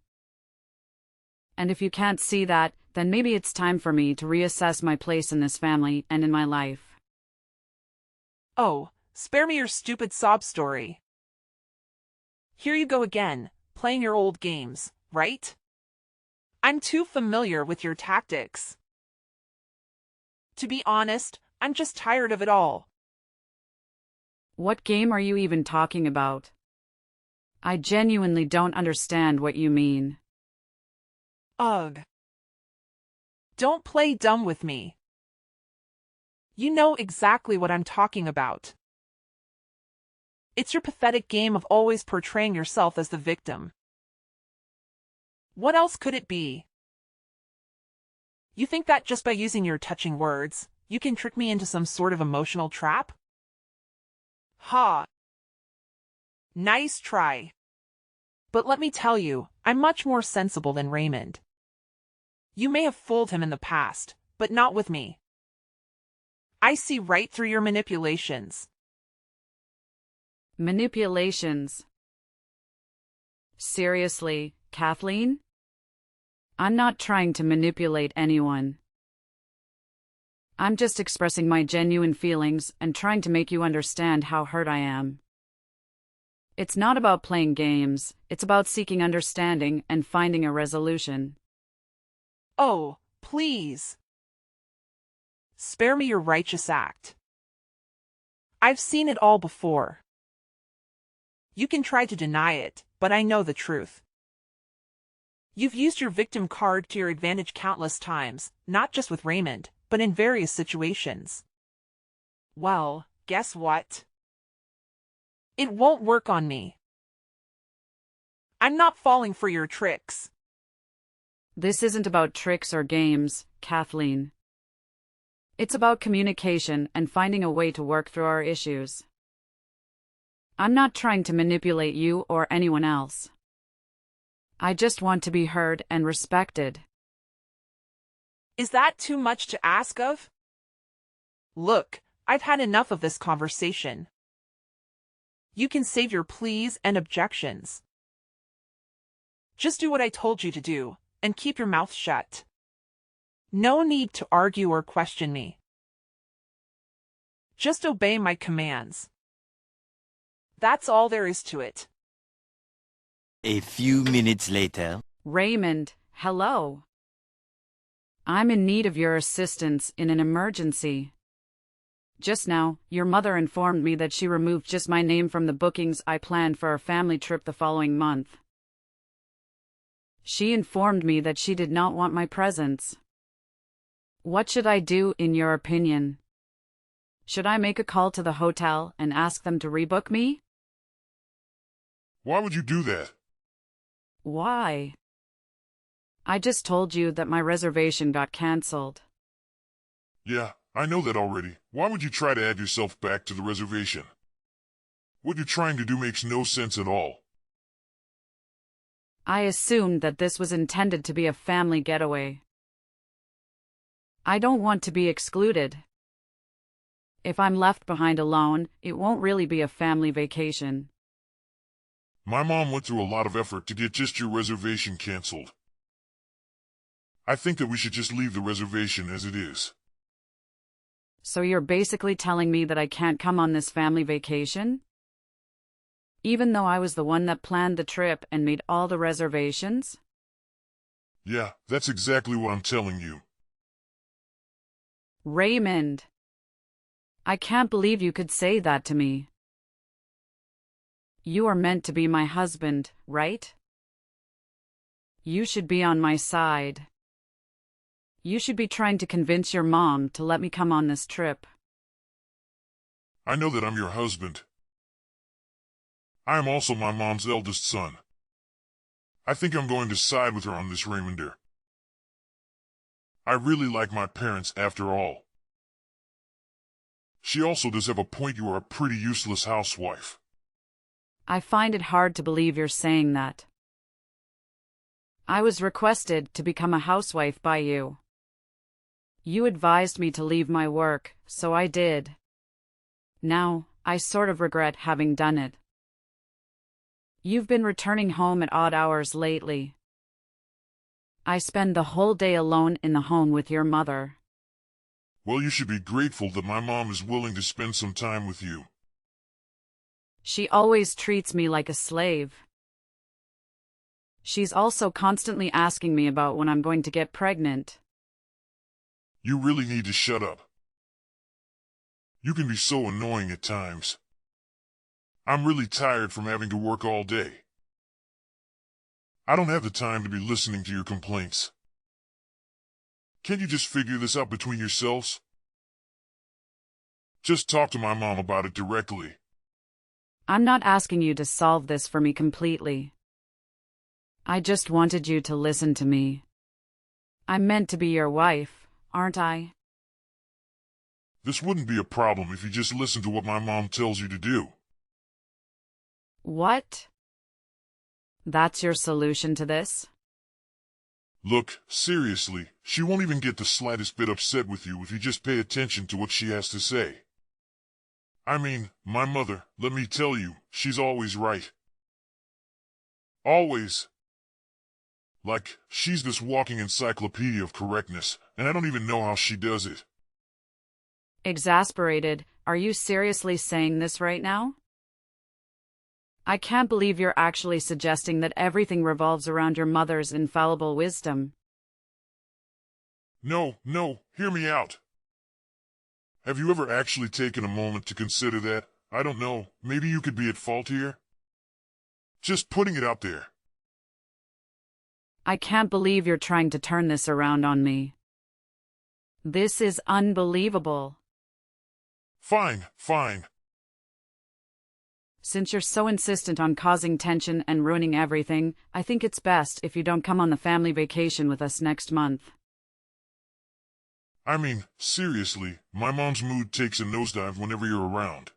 And if you can't see that, then maybe it's time for me to reassess my place in this family and in my life. Oh, spare me your stupid sob story. Here you go again, playing your old games, right? I'm too familiar with your tactics. To be honest, I'm just tired of it all. What game are you even talking about? I genuinely don't understand what you mean. Ugh. Don't play dumb with me. You know exactly what I'm talking about. It's your pathetic game of always portraying yourself as the victim. What else could it be? You think that just by using your touching words, you can trick me into some sort of emotional trap? Ha! Nice try. But let me tell you, I'm much more sensible than Raymond. You may have fooled him in the past, but not with me. I see right through your manipulations. Manipulations? Seriously, Kathleen? I'm not trying to manipulate anyone. I'm just expressing my genuine feelings and trying to make you understand how hurt I am. It's not about playing games, it's about seeking understanding and finding a resolution. Oh, please. Spare me your righteous act. I've seen it all before. You can try to deny it, but I know the truth. You've used your victim card to your advantage countless times, not just with Raymond, but in various situations. Well, guess what? It won't work on me. I'm not falling for your tricks. This isn't about tricks or games, Kathleen. It's about communication and finding a way to work through our issues. I'm not trying to manipulate you or anyone else. I just want to be heard and respected. Is that too much to ask of? Look, I've had enough of this conversation. You can save your pleas and objections. Just do what I told you to do, and keep your mouth shut. No need to argue or question me. Just obey my commands. That's all there is to it. A few minutes later. Raymond, hello. I'm in need of your assistance in an emergency. Just now, your mother informed me that she removed just my name from the bookings I planned for our family trip the following month. She informed me that she did not want my presence. What should I do, in your opinion? Should I make a call to the hotel and ask them to rebook me? Why would you do that? Why? I just told you that my reservation got cancelled. Yeah, I know that already. Why would you try to add yourself back to the reservation? What you're trying to do makes no sense at all. I assumed that this was intended to be a family getaway. I don't want to be excluded. If I'm left behind alone, it won't really be a family vacation. My mom went through a lot of effort to get just your reservation canceled. I think that we should just leave the reservation as it is. So you're basically telling me that I can't come on this family vacation? Even though I was the one that planned the trip and made all the reservations? Yeah, that's exactly what I'm telling you. Raymond. I can't believe you could say that to me. You are meant to be my husband, right? You should be on my side. You should be trying to convince your mom to let me come on this trip. I know that I'm your husband. I am also my mom's eldest son. I think I'm going to side with her on this, Raymondir. I really like my parents after all. She also does have a point. You are a pretty useless housewife. I find it hard to believe you're saying that. I was requested to become a housewife by you. You advised me to leave my work, so I did. Now, I sort of regret having done it. You've been returning home at odd hours lately. I spend the whole day alone in the home with your mother. Well, you should be grateful that my mom is willing to spend some time with you. She always treats me like a slave. She's also constantly asking me about when I'm going to get pregnant. You really need to shut up. You can be so annoying at times. I'm really tired from having to work all day. I don't have the time to be listening to your complaints. Can't you just figure this out between yourselves? Just talk to my mom about it directly. I'm not asking you to solve this for me completely. I just wanted you to listen to me. I'm meant to be your wife, aren't I? This wouldn't be a problem if you just listen to what my mom tells you to do. What? That's your solution to this? Look, seriously, she won't even get the slightest bit upset with you if you just pay attention to what she has to say. I mean, my mother, let me tell you, she's always right. Always. Like, she's this walking encyclopedia of correctness, and I don't even know how she does it. Exasperated, are you seriously saying this right now? I can't believe you're actually suggesting that everything revolves around your mother's infallible wisdom. No, hear me out. Have you ever actually taken a moment to consider that? I don't know, maybe you could be at fault here? Just putting it out there. I can't believe you're trying to turn this around on me. This is unbelievable. Fine. Since you're so insistent on causing tension and ruining everything, I think it's best if you don't come on the family vacation with us next month. I mean, seriously, my mom's mood takes a nosedive whenever you're around.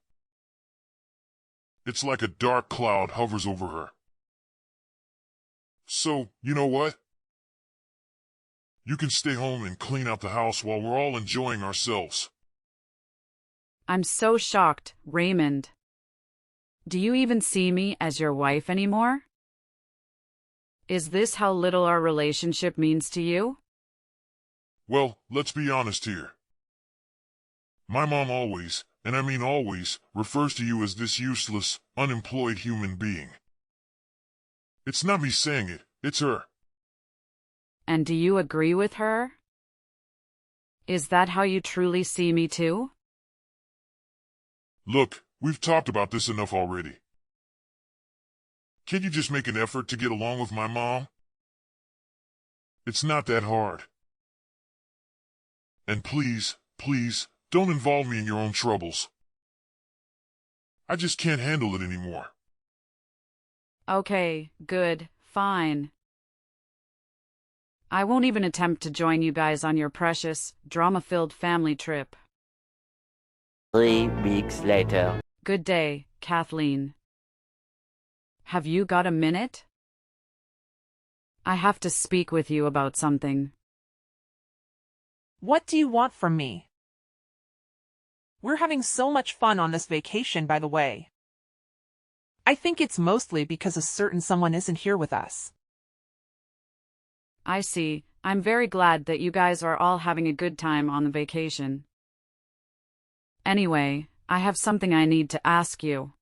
It's like a dark cloud hovers over her. So, you know what? You can stay home and clean out the house while we're all enjoying ourselves. I'm so shocked, Raymond. Do you even see me as your wife anymore? Is this how little our relationship means to you? Well, let's be honest here. My mom always, and I mean always, refers to you as this useless, unemployed human being. It's not me saying it, it's her. And do you agree with her? Is that how you truly see me too? Look, we've talked about this enough already. Can't you just make an effort to get along with my mom? It's not that hard. And please, don't involve me in your own troubles. I just can't handle it anymore. Okay, good, fine. I won't even attempt to join you guys on your precious, drama-filled family trip. 3 weeks later. Good day, Kathleen. Have you got a minute? I have to speak with you about something. What do you want from me? We're having so much fun on this vacation, by the way. I think it's mostly because a certain someone isn't here with us. I see. I'm very glad that you guys are all having a good time on the vacation. Anyway, I have something I need to ask you.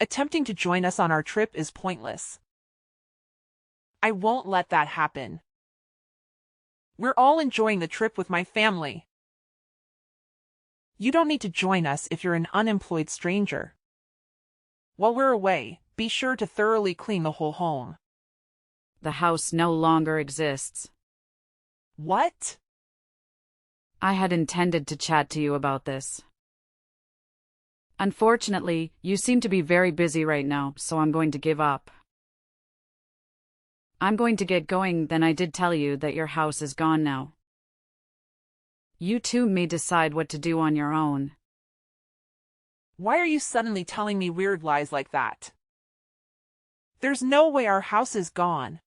Attempting to join us on our trip is pointless. I won't let that happen. We're all enjoying the trip with my family. You don't need to join us if you're an unemployed stranger. While we're away, be sure to thoroughly clean the whole home. The house no longer exists. What? I had intended to chat to you about this. Unfortunately, you seem to be very busy right now, so I'm going to give up. I'm going to get going, then I did tell you that your house is gone now. You two may decide what to do on your own. Why are you suddenly telling me weird lies like that? There's no way our house is gone.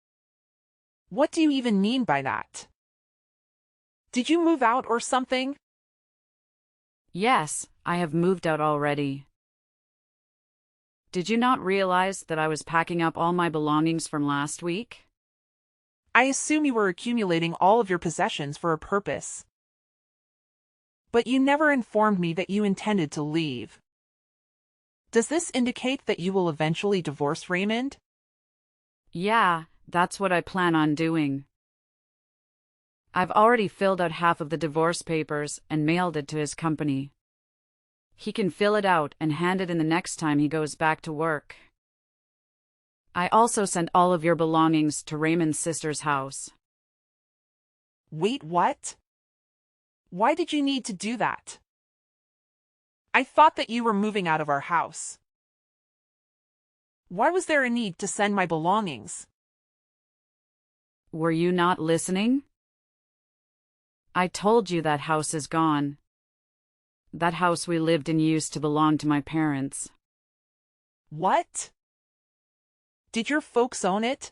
What do you even mean by that? Did you move out or something? Yes, I have moved out already. Did you not realize that I was packing up all my belongings from last week? I assume you were accumulating all of your possessions for a purpose. But you never informed me that you intended to leave. Does this indicate that you will eventually divorce Raymond? Yeah, that's what I plan on doing. I've already filled out half of the divorce papers and mailed it to his company. He can fill it out and hand it in the next time he goes back to work. I also sent all of your belongings to Raymond's sister's house. Wait, what? Why did you need to do that? I thought that you were moving out of our house. Why was there a need to send my belongings? Were you not listening? I told you that house is gone. That house we lived in used to belong to my parents. What? Did your folks own it?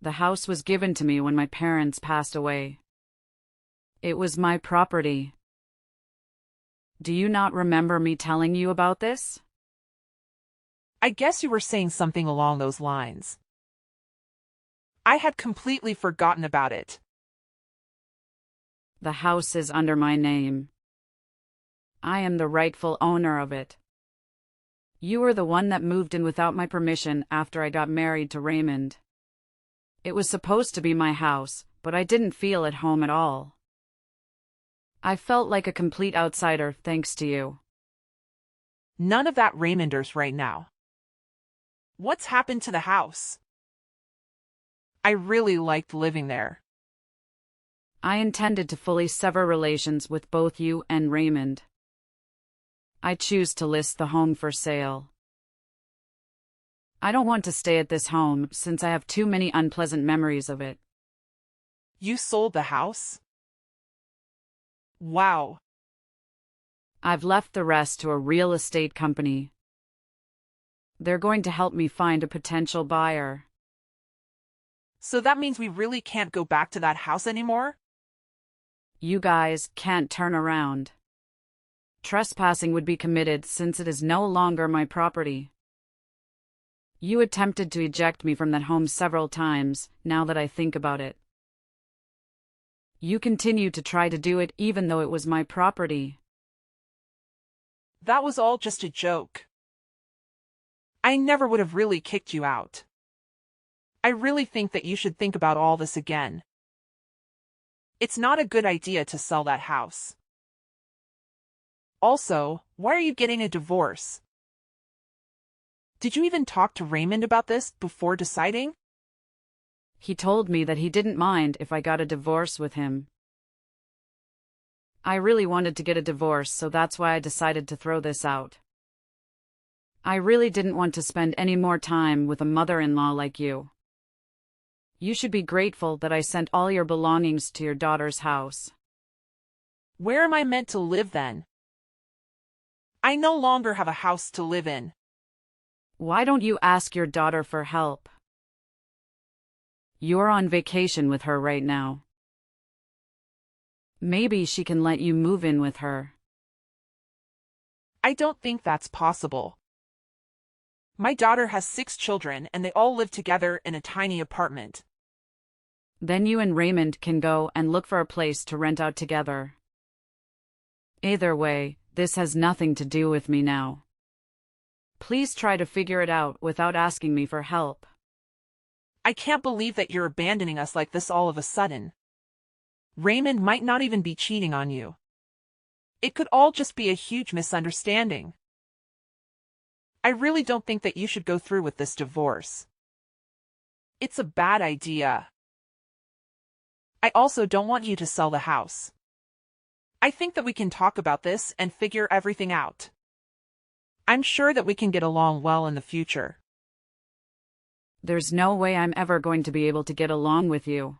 The house was given to me when my parents passed away. It was my property. Do you not remember me telling you about this? I guess you were saying something along those lines. I had completely forgotten about it. The house is under my name. I am the rightful owner of it. You were the one that moved in without my permission after I got married to Raymond. It was supposed to be my house, but I didn't feel at home at all. I felt like a complete outsider thanks to you. None of that Raymonders right now. What's happened to the house? I really liked living there. I intended to fully sever relations with both you and Raymond. I choose to list the home for sale. I don't want to stay at this home since I have too many unpleasant memories of it. You sold the house? Wow. I've left the rest to a real estate company. They're going to help me find a potential buyer. So that means we really can't go back to that house anymore? You guys can't turn around. Trespassing would be committed since it is no longer my property. You attempted to eject me from that home several times, now that I think about it. You continue to try to do it even though it was my property. That was all just a joke. I never would have really kicked you out. I really think that you should think about all this again. It's not a good idea to sell that house. Also, why are you getting a divorce? Did you even talk to Raymond about this before deciding? He told me that he didn't mind if I got a divorce with him. I really wanted to get a divorce, so that's why I decided to throw this out. I really didn't want to spend any more time with a mother-in-law like you. You should be grateful that I sent all your belongings to your daughter's house. Where am I meant to live then? I no longer have a house to live in. Why don't you ask your daughter for help? You're on vacation with her right now. Maybe she can let you move in with her. I don't think that's possible. My daughter has 6 children and they all live together in a tiny apartment. Then you and Raymond can go and look for a place to rent out together. Either way, this has nothing to do with me now. Please try to figure it out without asking me for help. I can't believe that you're abandoning us like this all of a sudden. Raymond might not even be cheating on you. It could all just be a huge misunderstanding. I really don't think that you should go through with this divorce. It's a bad idea. I also don't want you to sell the house. I think that we can talk about this and figure everything out. I'm sure that we can get along well in the future. There's no way I'm ever going to be able to get along with you.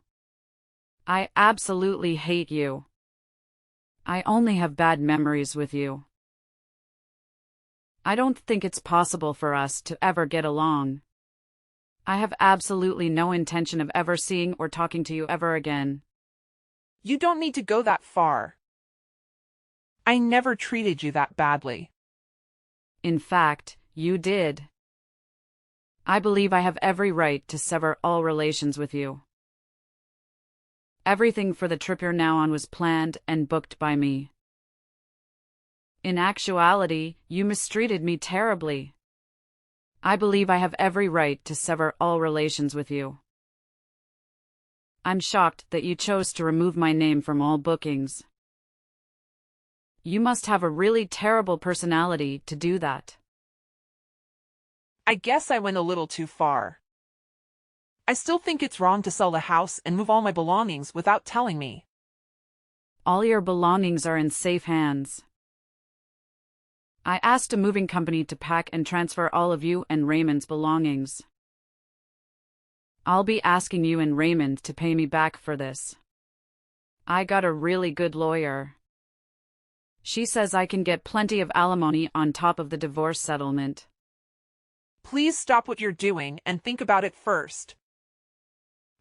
I absolutely hate you. I only have bad memories with you. I don't think it's possible for us to ever get along. I have absolutely no intention of ever seeing or talking to you ever again. You don't need to go that far. I never treated you that badly. In fact, you did. I believe I have every right to sever all relations with you. Everything for the trip you're now on was planned and booked by me. In actuality, you mistreated me terribly. I believe I have every right to sever all relations with you. I'm shocked that you chose to remove my name from all bookings. You must have a really terrible personality to do that. I guess I went a little too far. I still think it's wrong to sell the house and move all my belongings without telling me. All your belongings are in safe hands. I asked a moving company to pack and transfer all of you and Raymond's belongings. I'll be asking you and Raymond to pay me back for this. I got a really good lawyer. She says I can get plenty of alimony on top of the divorce settlement. Please stop what you're doing and think about it first.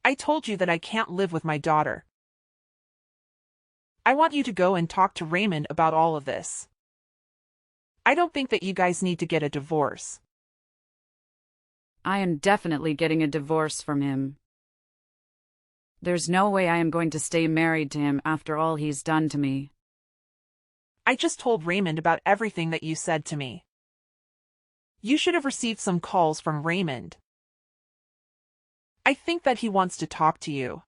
I told you that I can't live with my daughter. I want you to go and talk to Raymond about all of this. I don't think that you guys need to get a divorce. I am definitely getting a divorce from him. There's no way I am going to stay married to him after all he's done to me. I just told Raymond about everything that you said to me. You should have received some calls from Raymond. I think that he wants to talk to you.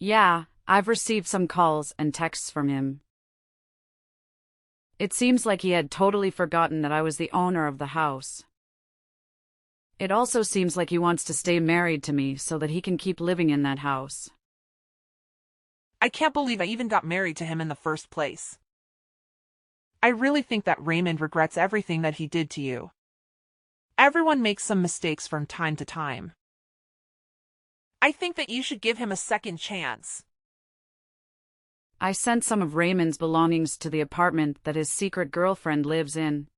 Yeah, I've received some calls and texts from him. It seems like he had totally forgotten that I was the owner of the house. It also seems like he wants to stay married to me so that he can keep living in that house. I can't believe I even got married to him in the first place. I really think that Raymond regrets everything that he did to you. Everyone makes some mistakes from time to time. I think that you should give him a second chance. I sent some of Raymond's belongings to the apartment that his secret girlfriend lives in.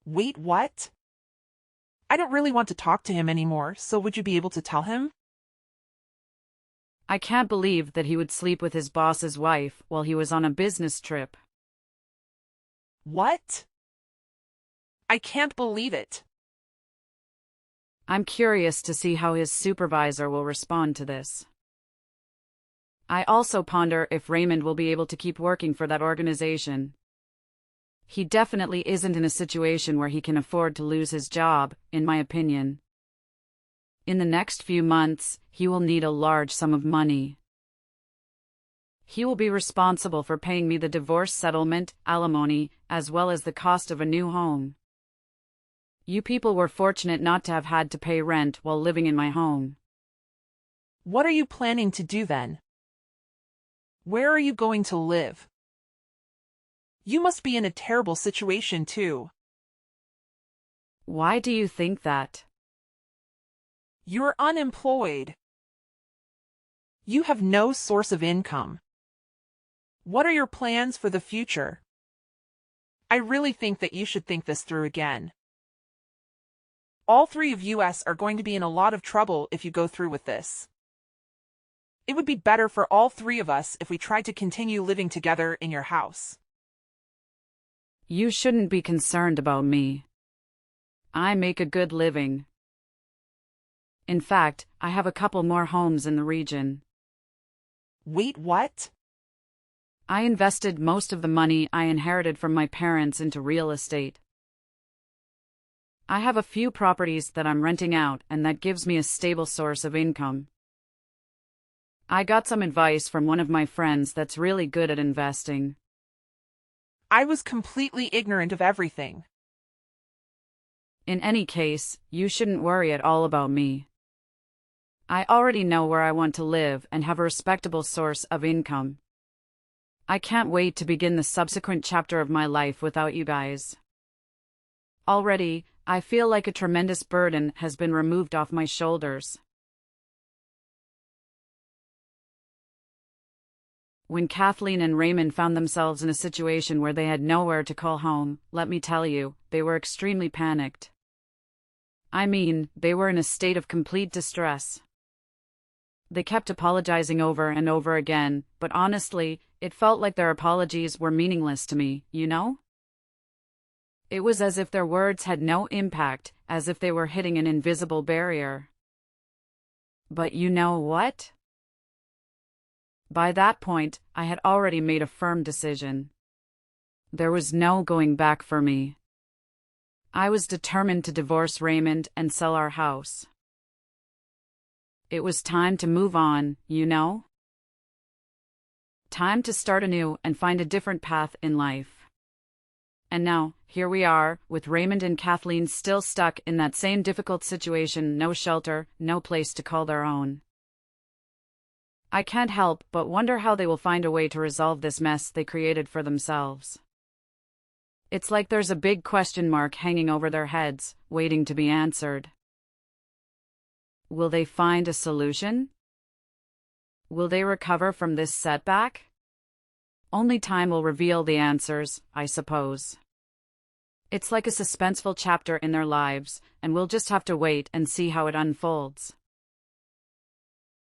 Wait, what? I don't really want to talk to him anymore, so would you be able to tell him? I can't believe that he would sleep with his boss's wife while he was on a business trip. What? I can't believe it. I'm curious to see how his supervisor will respond to this. I also ponder if Raymond will be able to keep working for that organization. He definitely isn't in a situation where he can afford to lose his job, in my opinion. In the next few months, he will need a large sum of money. He will be responsible for paying me the divorce settlement, alimony, as well as the cost of a new home. You people were fortunate not to have had to pay rent while living in my home. What are you planning to do then? Where are you going to live? You must be in a terrible situation too. Why do you think that? You're unemployed. You have no source of income. What are your plans for the future? I really think that you should think this through again. All three of us are going to be in a lot of trouble if you go through with this. It would be better for all three of us if we tried to continue living together in your house. You shouldn't be concerned about me. I make a good living. In fact, I have a couple more homes in the region. Wait, what? I invested most of the money I inherited from my parents into real estate. I have a few properties that I'm renting out, and that gives me a stable source of income. I got some advice from one of my friends that's really good at investing. I was completely ignorant of everything. In any case, you shouldn't worry at all about me. I already know where I want to live and have a respectable source of income. I can't wait to begin the subsequent chapter of my life without you guys. Already, I feel like a tremendous burden has been removed off my shoulders. When Kathleen and Raymond found themselves in a situation where they had nowhere to call home, let me tell you, they were extremely panicked. I mean, they were in a state of complete distress. They kept apologizing over and over again, but honestly, it felt like their apologies were meaningless to me, you know? It was as if their words had no impact, as if they were hitting an invisible barrier. But you know what? By that point, I had already made a firm decision. There was no going back for me. I was determined to divorce Raymond and sell our house. It was time to move on, you know? Time to start anew and find a different path in life. And now, here we are, with Raymond and Kathleen still stuck in that same difficult situation, no shelter, no place to call their own. I can't help but wonder how they will find a way to resolve this mess they created for themselves. It's like there's a big question mark hanging over their heads, waiting to be answered. Will they find a solution? Will they recover from this setback? Only time will reveal the answers, I suppose. It's like a suspenseful chapter in their lives, and we'll just have to wait and see how it unfolds.